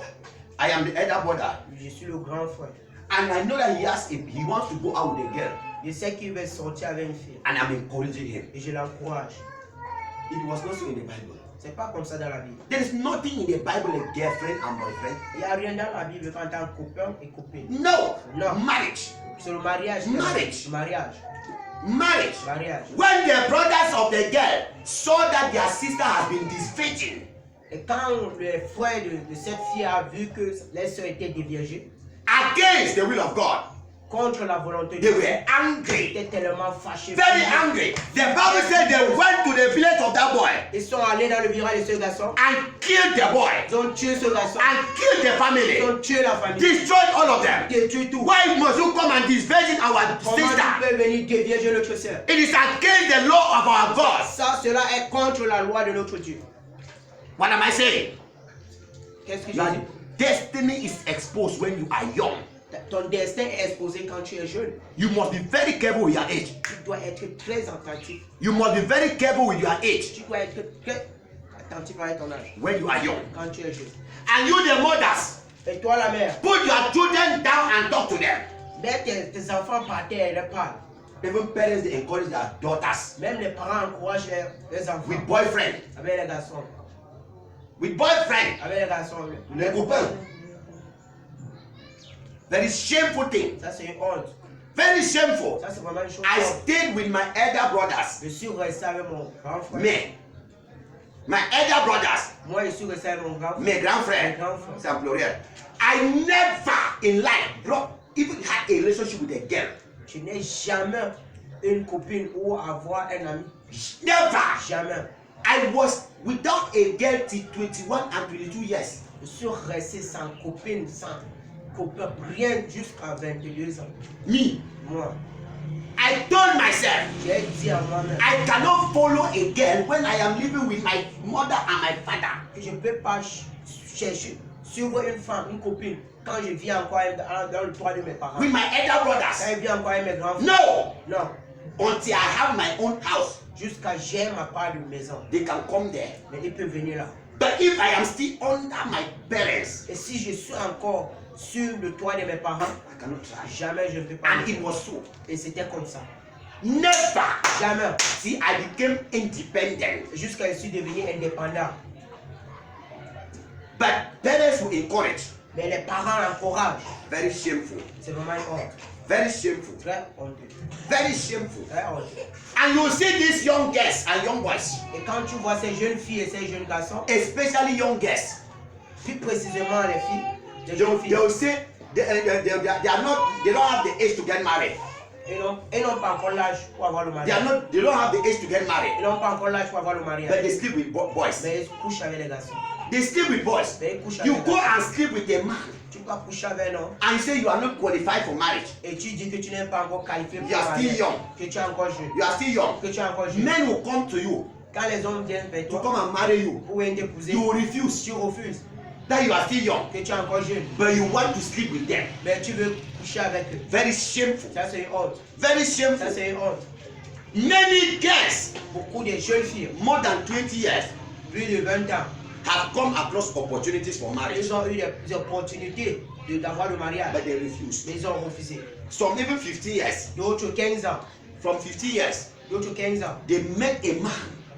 I am the elder brother. je suis le grand frère. And I know that he wants to go out with a girl. Je sais qu'il veut sortir avec une fille And I'm encouraging him. et je l'encourage. It was not so in the Bible. C'est pas comme ça dans la Bible. There is nothing in the Bible like girlfriend and boyfriend. Il n'y a rien dans la Bible quand tu as un copain et copine. No. No. Marriage. C'est le mariage. Marriage. Mariage. Marriage. Mariage. When the brothers of the girl saw that their sister has been disvirgin, Et quand le frère de cette fille a vu que les soeurs étaient déviergées, against the will of God, contre la volonté de they Dieu, were angry. étaient tellement fâchés. Very angry. The Bible said they went to the village of that boy Ils sont allés dans le village de ce garçon. and killed the boy Ils ont tué ce garçon. and killed the Ils family, ont tué la famille. destroyed all of them. Détruit tout. Why must you come and disvirgin our Comment sister? tu peux venir dévierger notre sœur? It is against the law of our God. Ça, cela est contre la loi de notre Dieu. What am I saying? Qu'est-ce que je Your dis? destiny is exposed when you are young. Ton destin est exposé quand tu es jeune. You must be very careful with your age. Tu dois être très attentif. You must be very careful with your age Tu dois être très attentif avec ton âge. when you are young. Quand tu es jeune. And you, the mothers, Et toi, la mère, put your children down and talk to them. mets tes enfants par terre et leur parle. Even parents, they encourage their daughters Même les parents encouragent les enfants. with boyfriend, Avec les garçons. with boyfriend, Avec les garçons. les copains. That is shameful thing. Ça, c'est une honte. Very shameful. Ça, c'est vraiment une chose. I stayed with my elder brothers. Je suis resté avec mon grand frère. Mais, my elder brothers, Moi, je suis resté avec mon grand frère. mes grands frères, Mes grands frères. c'est en pluriel. I never in life brought, even had a relationship with a girl. Je n'ai jamais une copine ou avoir un ami. Never. Jamais. I was without a girl till 21 and 22 years. Je suis resté sans copine, sans copain, rien jusqu'à 22 ans. Me, Moi, I told myself, j'ai dit à moi-même I cannot follow a girl when I am living with my mother and my father. que je ne peux pas chercher, suivre une femme, une copine, quand je vis encore dans le toit de mes parents. With my elder Quand brothers. je vis encore avec mes grands frères. No, Non, until I have my own house, jusqu'à j'ai ma part de maison. they can come there. Mais il peut venir là. But if I am still under my parents, Et si je suis encore sur le toit de mes parents, I cannot try. jamais je ne peux pas. And it was so. Et c'était comme ça. Never. Jamais. See, I became independent. Jusqu'à ce que je suis devenu indépendant. But parents will encourage. Mais les parents l'encouragent. Very shameful. C'est vraiment une honte. Very shameful. Très honteux. Very shameful. Très honteux. And you see these young girls and young boys, Et quand tu vois ces jeunes filles et ces jeunes garçons, especially young girls, plus précisément les filles, les they jeunes will, filles, they will say they are not, they don't have the age to get married. ils n'ont pas encore l'âge pour avoir le mariage. They don't have the age to get married. Ils n'ont pas encore l'âge pour avoir le But mariage. they sleep with boys. Mais ils couchent avec les garçons. They sleep with boys. Mais ils couchent avec You les go garçons. and sleep with a man Tu vas coucher avec un homme and you say you are not qualified for marriage. et tu dis que tu n'es pas encore qualifié pour You le are still mariage. young. Que tu es encore jeune. You are still young. Que tu es encore jeune. Men will come to you Quand les hommes viennent vers to toi come and marry you. pour t'épouser, You will refuse. tu refuses. That you are still young. Que tu es encore jeune. But you want to sleep with them. Mais tu veux coucher avec eux. Very shameful. Ça, c'est une honte. Very Ça, shameful. c'est une honte. Many girls, Beaucoup de jeunes filles, more than 20 years, plus de 20 ans, have come across opportunities for marriage, ils ont eu des opportunités d'avoir le mariage. but they refuse. Mais ils ont refusé. Some even 50 years. D'autres 15 ans. From 50 years, D'autres 15 ans. they met a man.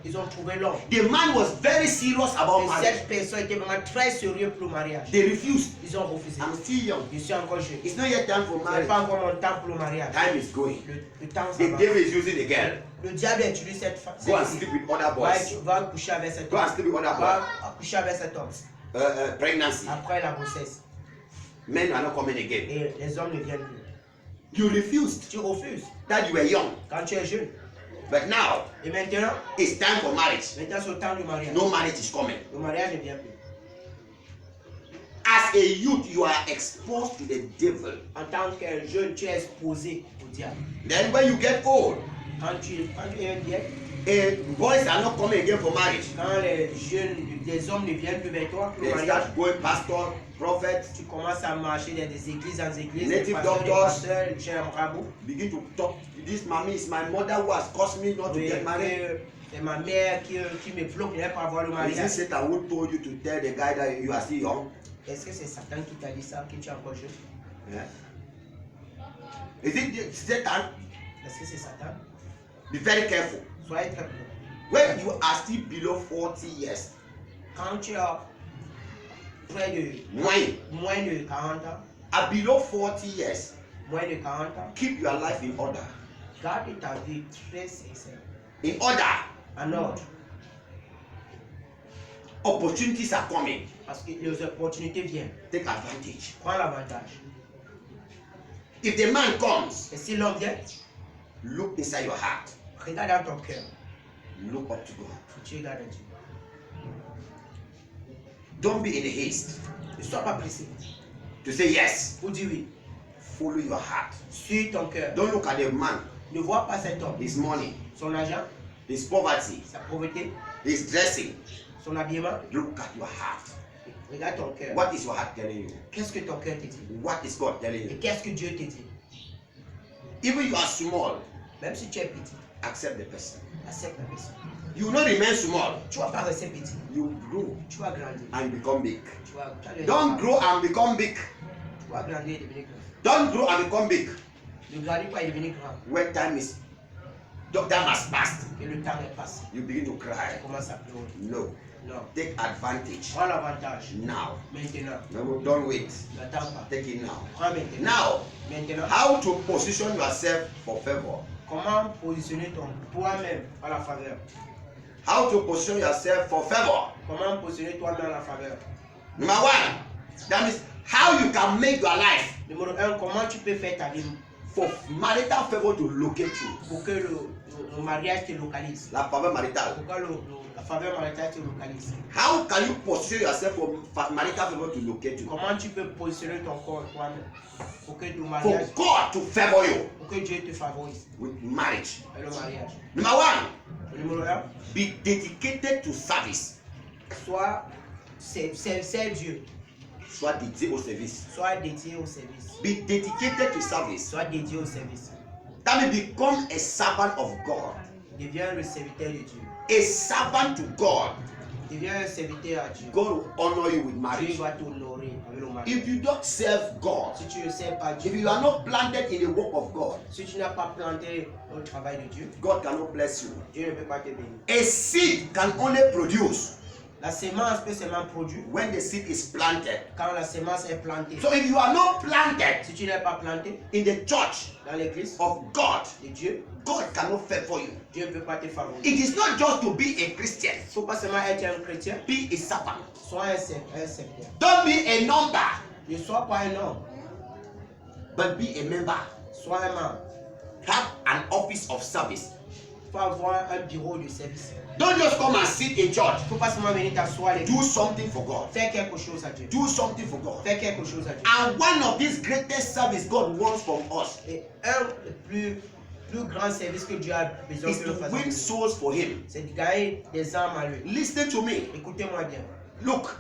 Ils ont trouvé l'homme. The man was very serious about Et marriage. cette personne était vraiment très sérieux pour le mariage. They refused. Ils ont refusé. I'm still young. Je suis encore jeune. It's not yet time for Ce n'est marriage. pas encore mon temps pour le mariage. Time is going. Le temps, ça The va. devil is using the girl. Le diable utilise cette femme. Go and sleep with other boys. Va coucher avec cet Go homme. and sleep with other boys. Va coucher avec cet homme. Pregnancy. Après la grossesse. Men are not coming again. Et les hommes ne viennent plus. You refused Tu refuses that you were young. quand tu es jeune. But now Et maintenant, it's time for marriage. maintenant c'est le temps du mariage. No marriage is coming. Le mariage ne vient plus. As a youth, you are exposed to the devil. En tant que jeune, tu es exposé au diable. Then when you get old, Quand tu es vieille, boys are not coming again for marriage. quand les jeunes, les hommes ne viennent plus vers toi pour They le mariage, start going pastor, prophet, tu commences à marcher dans des églises en églises, Native des pasteurs, des doctors. pasteurs, chez un marabout. begin to talk. This mommy is my mother who has caused me not to Oui, get married. que c'est ma mère qui me bloque de ne pas avoir le Is it mariage. Satan who told you to tell the guy that you are still young? Est-ce que c'est Satan qui t'a dit ça, que tu es encore jeune? Yeah. Is it Satan? Est-ce que c'est Satan? Be very careful. Soyez très prudent. When you are still below 40 years, Quand tu as près de moins de 40 ans, at below 40 years, moins de 40 ans, keep your life in order. garde ta vie très sincère, In order. en ordre, Opportunities are coming. parce que les opportunités viennent. Take advantage. Prends l'avantage. If the man comes, Et si l'homme vient, look inside your heart. regarde dans ton cœur. Look up to God. Tu regardes Dieu. Don't be in a haste Ne sois pas pressé to say yes. pour dire oui. Follow your heart. Suis ton cœur. Don't look at the man, Ne vois pas cet homme, his money, son argent, his poverty, sa pauvreté, his dressing. son habillement. Look at your heart. Regarde ton cœur. What is your heart telling you? Qu'est-ce que ton cœur te dit? What is God telling Et you? qu'est-ce que Dieu te dit? Even you are small, Même si tu es petit, accept the person. accepte la personne. You will not remain small. Tu vas pas rester petit. You grow Tu vas grandir. and become big. Tu vas devenir Don't grand. grow and become big. Tu vas grandir et devenir grand. Don't grow and become big. Ne grandis pas et devenir grand. When time has passed, Et le temps est passé. you begin to Tu cry. commences à pleurer. No. Non. Take advantage. Prends l'avantage. Now. Maintenant. No, don't wait. N'attends pas. Take it now. Prends maintenant. Now, Maintenant. how to position yourself for favor? Comment positionner toi-même à la faveur? How to position yourself for favor? Comment positionner toi-même à la faveur? Number one, that means how you can make your life Numéro 1, comment tu peux faire ta vie for marital favor to locate you. pour que le mariage te localise? La faveur maritale. Pour que la faveur maritale te localise? How can you position yourself for marital favor to locate you? Comment tu peux positionner ton corps toi-même pour que ton For mariage, God to favor you pour que Dieu te favorise with marriage. et le mariage? Number one, Numéro 1, be dedicated to service. c'est Dieu. Sois dédié au service. Sois dédié au service. Be dedicated to service. Sois dédié au service. That means become a servant of God. Deviens le serviteur de Dieu. A servant to God. Deviens un serviteur à Dieu. God will honor you with Dieu marriage. va t'honorer avec le mariage. If you don't serve God, Si tu ne sais pas if Dieu, you are not planted in the work of God, si tu n'as pas planté le travail de Dieu, God cannot bless you. Dieu ne peut pas te bénir. A seed can only produce La sémence peut seulement produire when the seed is planted. quand la sémence est plantée. So if you are not planted Si tu n'es pas planté in the church dans l'église of God, de Dieu, God cannot favor you. Dieu ne peut pas te favoriser. It is not just to be a Christian, Il ne faut pas seulement être un chrétien, be a servant. sois un serviteur. Don't be a number, Ne sois pas un homme, but be a member. sois un membre. Have an office of service. Il faut avoir un bureau de service. Don't just come and sit in church. Il ne faut pas seulement venir t'asseoir à l'église. Do something for God. Fais quelque chose à Dieu. Do something for God. Fais quelque chose à Dieu. And one of these greatest service God wants from us Et un des plus grands services que Dieu a besoin is que nous to fassions, win souls for Him. c'est de gagner des âmes à lui. Listen to me. Écoutez-moi bien. Look,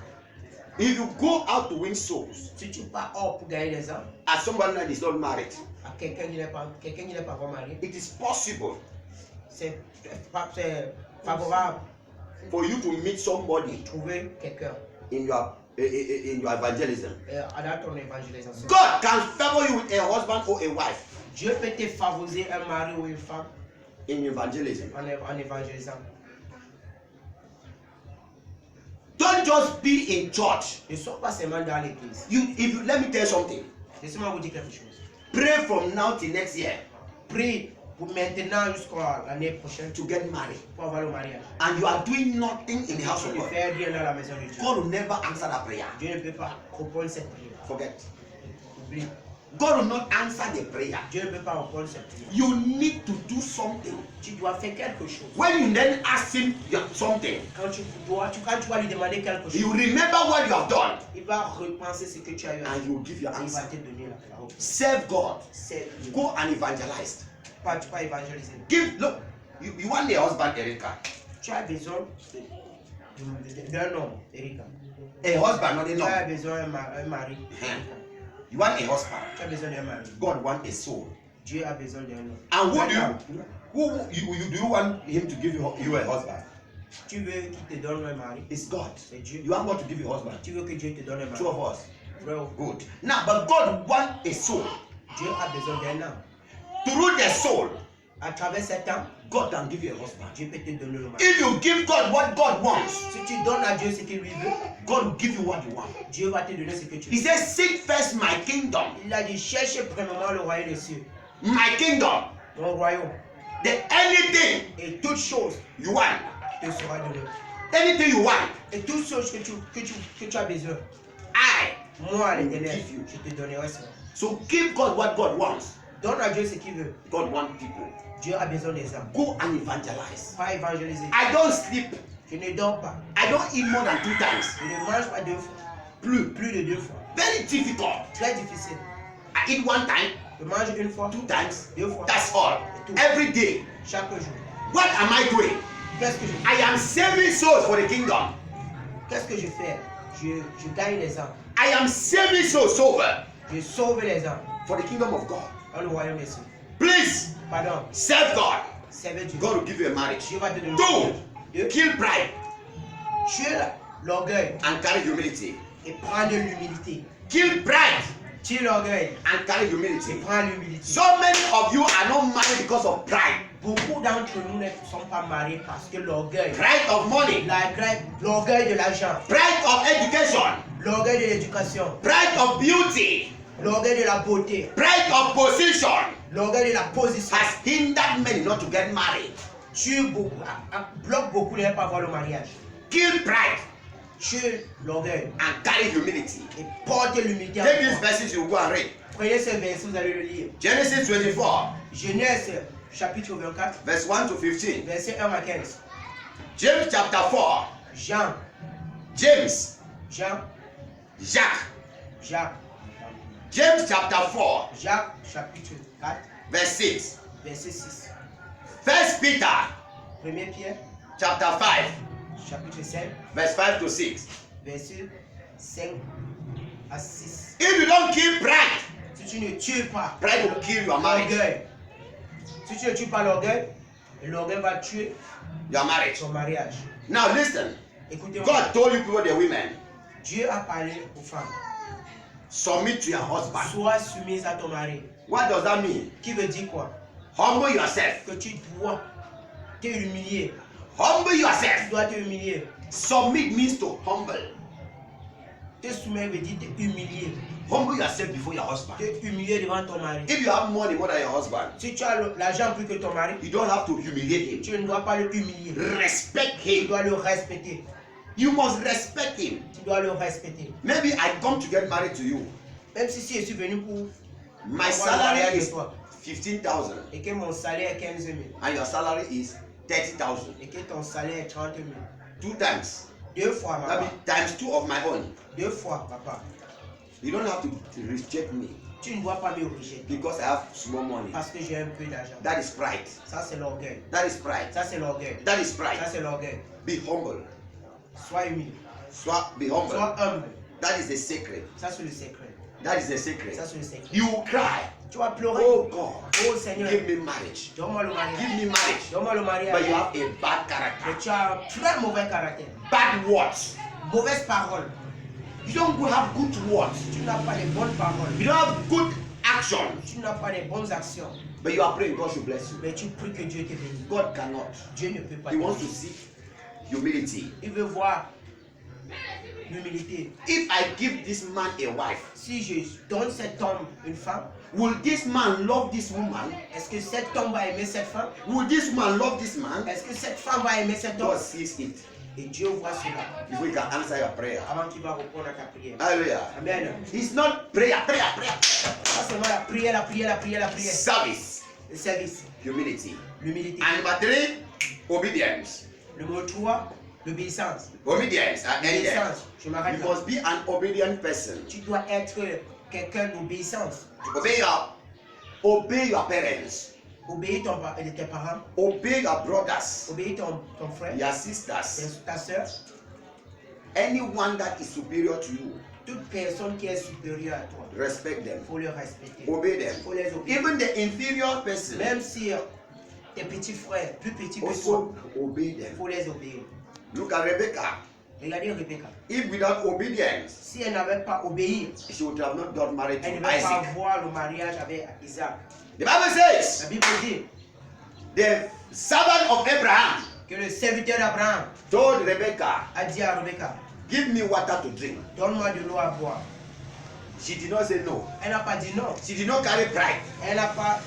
if you go out to win souls Si tu pars hors pour gagner des âmes as someone that is not married, à quelqu'un qui n'est pas encore marié, it is possible c'est favorable for you to meet somebody de trouver quelqu'un in your evangelism. dans ton évangélisation. God can favor you with a husband or a wife Dieu peut te favoriser un mari ou une femme in evangelism. en évangélisant. Don't just be in church. Ne sois pas seulement dans l'église. Let me tell you something. Laissez-moi vous dire quelque chose. Pray from now till next year Prie pour maintenant jusqu'à l'année prochaine to get married, pour avoir le mariage. and you are doing nothing in the house of Ne God. faire rien dans la maison de Dieu. God will never answer that prayer. Dieu ne peut pas répondre cette prière. Forget. Oublie. God will not answer the prayer. Dieu ne peut pas répondre cette prière. You need to do something. Tu dois faire quelque chose. When you then ask Him something, Quand tu vas lui demander quelque He chose, will remember what you have done, il va repenser ce que tu as eu à and dire. He will give you an Il va answer. te donner la parole. Serve God. C'est Go and evangelize. tu vas évangéliser. Look, you want a husband, Erica. Tu as besoin d'un homme, Erika. A husband, not a Tu no. as besoin d'un mari. You want a husband. Tu as besoin d'un mari. God wants a soul. Dieu a besoin d'un homme. And Maintenant, do you want Him to give you a husband? tu veux qu'il te donne un mari. It's God. C'est Dieu. You want God to give you a husband? Tu veux que Dieu te donne un mari. Two of us. Frère, Good. Now, but God wants a soul. Dieu a besoin d'un homme. Through the soul, À travers cet homme, God can give you a husband. Dieu peut te donner le mari. If you give God what God wants, Si tu donnes à Dieu ce qu'il lui veut, God will give you what you want. Dieu va te donner ce que tu He veux. says, seek first my kingdom. Il a dit, cherche premièrement le royaume des cieux. My kingdom. Mon royaume. Then anything Et toute chose you want, te sera donnée. anything you want, Et toute chose que tu as besoin, I moi, will l'Éternel, give you. je te donnerai ça. So give God what God wants. Donne à Dieu ce qu'il veut. God wants people. Dieu a besoin des âmes. Go and evangelize. Pas évangéliser. I don't sleep. Je ne dors pas. I don't eat more than 2 times. Je ne mange pas 2 fois. Plus De 2 fois. very difficult. Très difficile. I eat 1 time, Je mange 1 fois, 2 times. 2 fois. That's all. Tout. Every day. Chaque jour. What am I doing? Qu'est-ce que je fais? I am saving souls for the kingdom. Qu'est-ce que je fais? Je gagne les âmes. I am saving souls over Je sauve les âmes for the kingdom of God. dans le royaume des cieux. Please Pardon. serve God. Servez Dieu. God will give you a marriage. Dieu va te donner. 2. Kill pride Tuer l'orgueil and carry humility. et prendre l'humilité. Kill pride Tue l'orgueil and carry et humility. prends l'humilité. So many of you are not married because of pride. Beaucoup d'entre nous ne sont pas mariés parce que l'orgueil, Pride of money, l'orgueil de l'argent, pride of education, l'orgueil de l'éducation, pride of beauty, l'orgueil de la beauté, pride of position l'orgueil de la position. has hindered many not to get married. Bloque beaucoup de ne pas avoir le mariage. Kill pride Tue l'orgueil and carry humility. et porte l'humilité. Take these verses, you go and read. Prenez ce verset, vous allez le lire. Genesis 24, Genèse chapitre 24, verse 1 to 15. verset 1 à 15. James chapter 4, Jean, James, Jacques, James chapter 4, Jacques chapitre 4, verse 6. verset 6. First Peter 1 Pierre chapter 5, chapitre 5, verse 5 to 6. verset 5 à 6. If you don't kill pride, Si tu ne tues pas pride will kill your marriage. l'orgueil, si tu ne tues pas l'orgueil, l'orgueil va tuer Your marriage. ton mariage. Now listen. Écoutez-moi, God told you people, the women, Dieu a parlé aux femmes. submit to your husband. Sois soumise à ton mari. What does that mean? Qui veut dire quoi? Humble yourself. Que tu dois te humilier. Humble Tu yourself. dois te humilier. Submit means to humble. Te soumettre veut dire te humilier. Humble yourself before your husband. Te humilier devant ton mari. If you have money more than your husband, Si tu as l'argent plus que ton mari, you don't have to humiliate him. tu ne dois pas le humilier. Respect Tu him. dois le respecter. You must respect him. Tu dois le respecter. Maybe I come to get married to you. Même si je suis venu pour My avoir le mariage salary de is toi 15,000 et que mon salaire est 15 000 and your salary is 30,000. et que ton salaire est 30 000. 2 times. Deux fois, That papa. means times 2 of my own. Deux fois, papa. You don't have to reject me Tu ne dois pas me rejeter because I have small money. parce que j'ai un peu d'argent. That is pride. Ça, c'est l'orgueil. That is pride. Ça, c'est l'orgueil. That is Ça, pride. c'est l'orgueil. Be humble. Sois humble. Be humble. Sois humble. That is the secret. Ça, c'est le secret. That is the secret. Ça, c'est le secret. You will cry. Tu vas pleurer. Oh God, Oh Seigneur, give me marriage. donne-moi le Give mariage. me marriage. Donne-moi le But you mariage. have a bad Mais character. tu as un très mauvais caractère. Bad words. Mauvaise parole. You don't have good words. Tu n'as pas les bonnes paroles. You don't have good actions. Tu n'as pas les bonnes actions. But you are praying God should bless you. Mais tu pries que Dieu te bénisse. God cannot. Dieu ne peut pas. He te wants to bénir. see humility. Il veut voir l'humilité. If I give this man a wife, Si je donne cet homme une femme, will this man love this woman? est-ce que cet homme va aimer cette femme? Will this man love this man? Est-ce que cette femme va aimer cet homme? God sees it Et Dieu voit cela before he can answer your prayer. avant qu'il va répondre à ta prière. Hallelujah. Amen. It's not prayer. Pas seulement la prière, la prière, la prière, la prière. Service. Le service, Humility. l'humilité. And number 3, obedience. Le mot 3, l'obéissance. Obedience. I ended. L'obéissance, je m'arrête You là. must be an obedient person. Tu dois être quelqu'un d'obéissance. To obey your parents. Obéir tes parents, Obey your brothers, obéir ton frère, your sisters, ta soeur, anyone that is superior to you. toute personne qui est supérieure à toi. Respect them. Il faut les respecter. Obey them. Il faut les obéir. Even the inferior person, Même si tes petits frères, plus petits que toi, also obey il them. faut les obéir. Look at Rebecca. Regardez Rebecca. If without obedience, Si elle n'avait pas obéi, she would have not got married elle ne to va pas Isaac. avoir le mariage avec Isaac. The Bible says, La Bible dit the servant of Abraham que le serviteur d'Abraham told Rebecca, a dit à Rebecca, give me water to drink. donne-moi de l'eau à boire. She did not say no. Elle n'a pas dit non. She did not carry pride. Elle n'a pas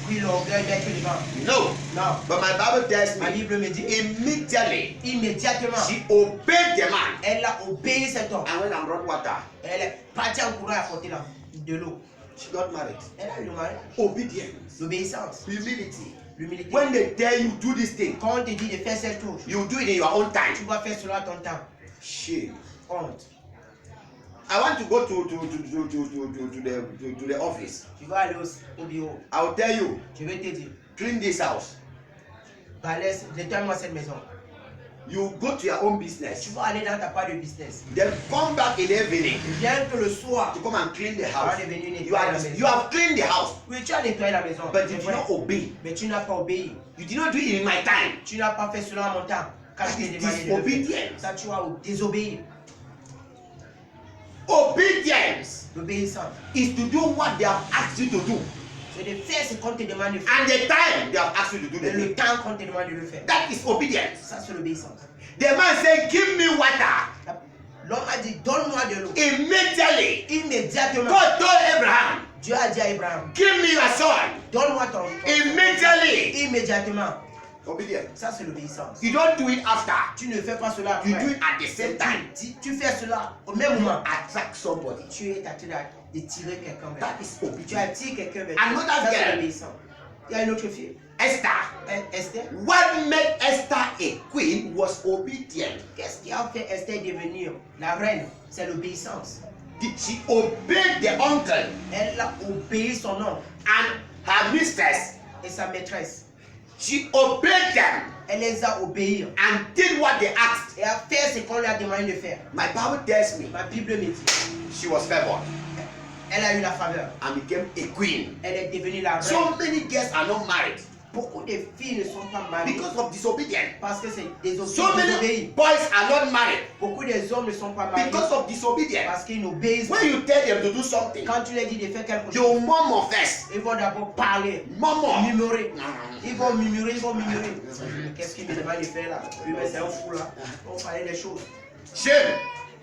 pris l'orgueil d'être devant. No. Non. But my Bible tells Ma me, Bible me dit, immediately, immédiatement, she obeyed the man. elle a obéi cet homme. And when I brought water, Elle est partie en courant apporter de l'eau. she got married. Elle a eu le mariage. Obedience. L'obéissance, Humility. l'humilité. When they tell you do this thing, Quand on te dit de faire cette chose, you do it in your own time. tu vas faire cela à ton temps. Shame. Honte. I want to go to the office. Tu vas aller au bureau. I will tell you, Je vais te dire, clean this house. balèze, nettoie-moi cette maison. You go to your own Tu business. vas aller dans ta part de business. Then come back in the evening Viens que le soir, to come and clean the tu vas house. devenir You, nettoyer la are, maison. you have cleaned the house, Oui, tu as nettoyé la maison. but c'est you did vrai. not obey. Mais tu n'as pas obéi. You did not do it in my time. Tu n'as pas fait cela à mon temps. Quand That je t'ai is demandé de le faire. disobedience. Ça, tu as désobéi. Obedience L'obéissance, is to do what they have asked you to do. c'est de faire ce qu'on te demande de faire. And the time they have asked you to do Et the le thing. temps qu'on te demande de le faire. That is obedience. Ça, c'est l'obéissance. The man said, give me water. L'homme a dit, donne-moi de l'eau. Immediately, Immédiatement, God told Abraham, Dieu a dit à Abraham, give me your son. donne-moi ton. Immediately. Immédiatement. Obedience. Ça, c'est l'obéissance. You don't do it after. Tu ne fais pas cela You après. do it at the same time. Tu fais cela au même moment. Attract somebody. Tu es attiré de tirer quelqu'un vers That toi. is Tu obedience. attires quelqu'un vers Another toi. Ça, c'est girl. l'obéissance. Il y a une autre fille, Esther. Esther. What made Esther a queen was obedience. Qu'est-ce qui a fait Esther devenir la reine? C'est l'obéissance. She obeyed the uncle Elle a obéi son oncle and her mistress. et sa maîtresse. She obeyed them Elle les a obéis and did what they asked. et a fait ce qu'on lui a demandé de faire. My Bible tells me Ma Bible me dit, she was favored elle a eu la faveur. and became a queen. Elle est devenue la reine. So many girls are not married Beaucoup de filles ne sont pas mariées because of disobedience. parce que c'est des So many obéis. boys are not married Beaucoup des hommes ne sont pas mariés because of disobedience. parce qu'ils n'obéissent pas. When you tell them to do something, Quand tu leur dis de faire quelque they chose, will murmur first. ils vont d'abord parler, Murmur. murmurer. Ils vont murmurer, ils vont murmurer. Qu'est-ce qu'il me demande de faire là? Oui, mais c'est un fou là. On parlait des choses. Shame.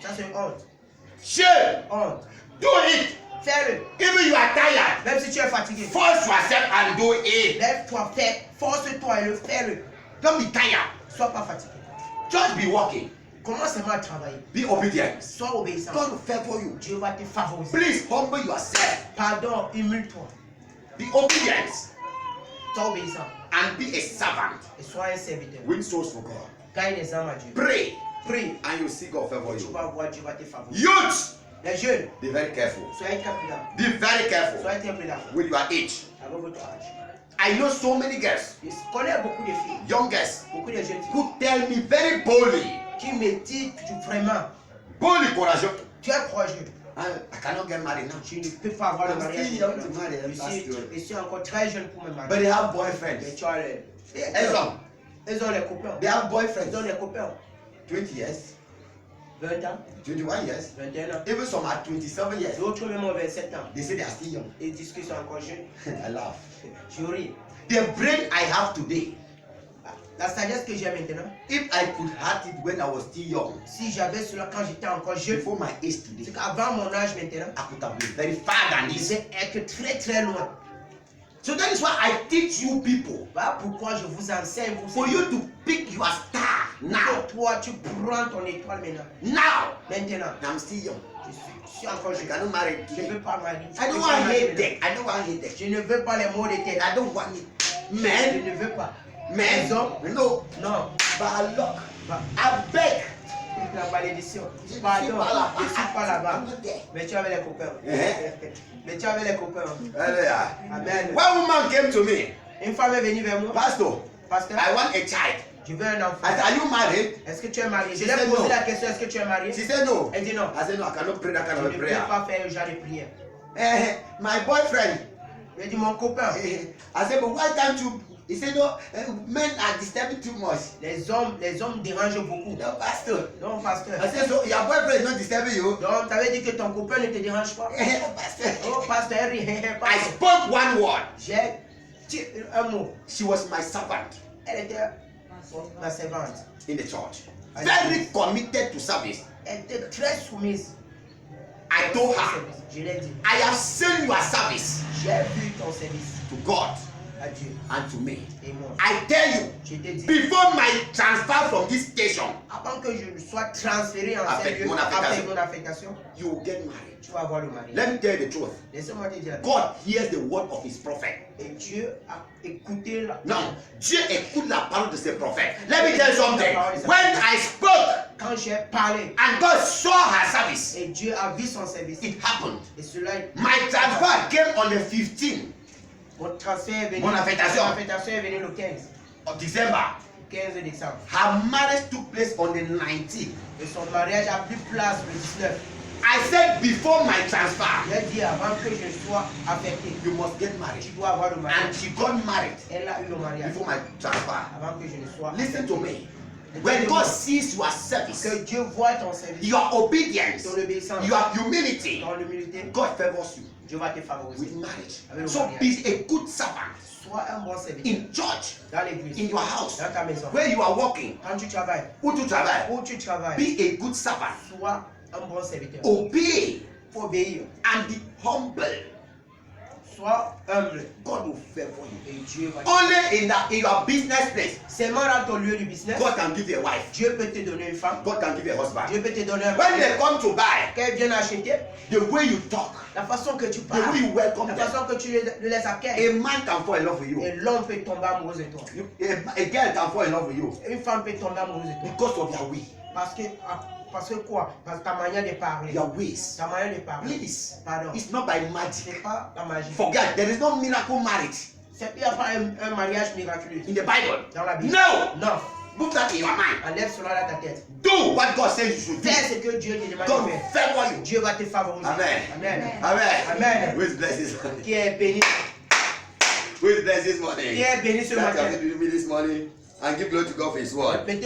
Ça, c'est une honte. Shame. Honte. Do it. Fais-le. Even you are tired. Même si tu es fatigué. Force yourself and do it. Lève-toi, fais. Force-toi et le fais-le. Don't be tired. Sois pas fatigué. Just be walking. Commence seulement à travailler. Be obedient. Sois obéissant. God will favor you. Dieu va te favoriser. Please humble yourself. Pardon, humilie-toi. Be obedient Sois obéissant. and be a servant. Et sois un serviteur. Win souls for God. Gagne les âmes à Dieu. Pray Prie. and you see God favor Tu you. vas voir, Dieu va te favoriser. Youth, Les jeunes, be very careful. soyez très prudents. Be very careful Soyez très prudents. with your age. Avec votre âge. I know so many girls, Je connais beaucoup de filles, young girls, beaucoup de jeunes filles who tell me very boldly, qui me disent vraiment, boldly courageous, tu es courageux. I cannot get married now. Tu ne peux pas avoir le I'm mariage. still young to marry, Je suis encore très jeune pour me But marier. they have Mais boyfriends. tu as les... Elles ont. Ils ont les copains. They have Ils boyfriends. ont les copains. 20 years, 20 ans, 21 years, 21 ans. even some are 27 years. D'autres même ont 27 ans. They say they are still young. Ils disent qu'ils sont encore jeunes. I laugh. Je ris. The brain I have today, La sagesse que j'ai maintenant, if I could have it when I was still young, si j'avais cela quand j'étais encore jeune, before my age c'est today, qu'avant mon âge maintenant, I could have been very far than je this. vais être très très loin. So that is why I teach you people, Voilà pourquoi je vous enseigne, vous for you to pick your star now. Toi, tu prends ton étoile maintenant. Now, Maintenant, I'm still young. je suis encore I jeune. cannot marry Je ne today. veux pas marier. I don't want headache. I don't want headache. Je ne veux pas les mots de tête. I don't want it. Je Men, ne veux pas. men, Les hommes, no, non. bad luck. Bah, I beg. la malédiction. Je Pardon, suis pas là. je ne suis pas là-bas. I'm not there. Mais tu avais les copains. Eh? Mais tu avais les copains. Hallelujah. Amen. One woman came to me, Une femme est venue vers moi. Pastor, Pasteur, I want a child. je veux un enfant. I said, are you married? Est-ce que tu es marié? Je She lui ai said posé no. la question, est-ce que tu es marié? She said no. Elle dit non. I said no, I cannot pray that kind Je of ne a peux prayer. pas faire un genre de prière. My boyfriend. Elle dit mon copain. I said, but why can't you? He said, no, men are disturbing too much. Les hommes dérangent beaucoup. No, Pastor. Non, pasteur. I said, so your boyfriend is not disturbing you? Donc, tu avais dit que ton copain ne te dérange pas. Pastor. Oh, pasteur, elle rit. I Pasteur. spoke one word. J'ai dit un mot. She was my servant Elle était ma servante. in the church. Very committed to service. Elle était très soumise. I told her, Je l'ai dit. I have seen your service J'ai vu ton service to God à Dieu and to me. et moi. I tell you, Je t'ai dit. before my transfer from this station, Avant que je sois transféré en Avec ces lieux, mon affectation. avec mon affectation, you will get married. tu vas avoir le mari. Let me tell you the truth. Laissez-moi te dire. God hears the word of his prophet. Et Dieu a écouté la. Non, Dieu écoute la parole de ses prophètes. Let me tell you something. When I spoke Quand j'ai parlé and God saw her service, et Dieu a vu son service, it happened. et cela My transfer came on the 15th mon transfert est venu. Mon affectation. Mon affectation est venue le 15. of December. 15 décembre. Her marriage took place on the 19th. Et son mariage a pris place le 19. I said before my transfer, J'ai dit avant que je sois affecté, you must get married. tu dois avoir le And mariage. she got married Elle a eu le mariage before my transfer. avant que je ne sois. Listen to me. When God sees your service, Que Dieu voit ton service, your obedience, ton obéissance, your humility, ton humilité, God favors you Dieu va te favoriser. with marriage. Avec le So mariage. be a good servant Sois un bon serviteur in church, dans l'église, in your house, dans ta maison. where you are working, Quand tu travailles, où tu travailles. où tu travailles, Be a good servant. sois un bon serviteur. Obey Faut obéir. and be humble. Sois humble. God will favor you. Et Dieu va te... Only in your business place, Seulement dans ton lieu du business, God can give you a wife. Dieu peut te donner une femme. God can give you a husband. Dieu peut te donner un When mari. they come to buy, Quand ils viennent acheter, the way you talk, la façon que tu the parles, way you welcome la them, façon que tu les accueilles, a man can fall in love with you. et l'homme peut tomber amoureux de toi. A girl can fall in love with you Une femme peut tomber amoureuse de toi. because of your way, Parce que quoi? Parce que ta manière de parler. your ways. Ta manière de parler. Please, Pardon. it's not by magic. C'est pas la magie. Forget, there is no miracle marriage Il n'y a pas un mariage miraculeux. in the Bible. Dans la Bible. No! Non. Put that in your mind. Enlève cela dans ta tête. Do what God says you should do. Fais ce que Dieu te demande God de will faire. favor you. Dieu va te favoriser. Amen. Amen. Amen. Amen. Who is blessed this morning? Qui est béni. Who is blessed this morning? Qui est béni ce That matin. have been with me this morning and give glory to God for His word. Mettez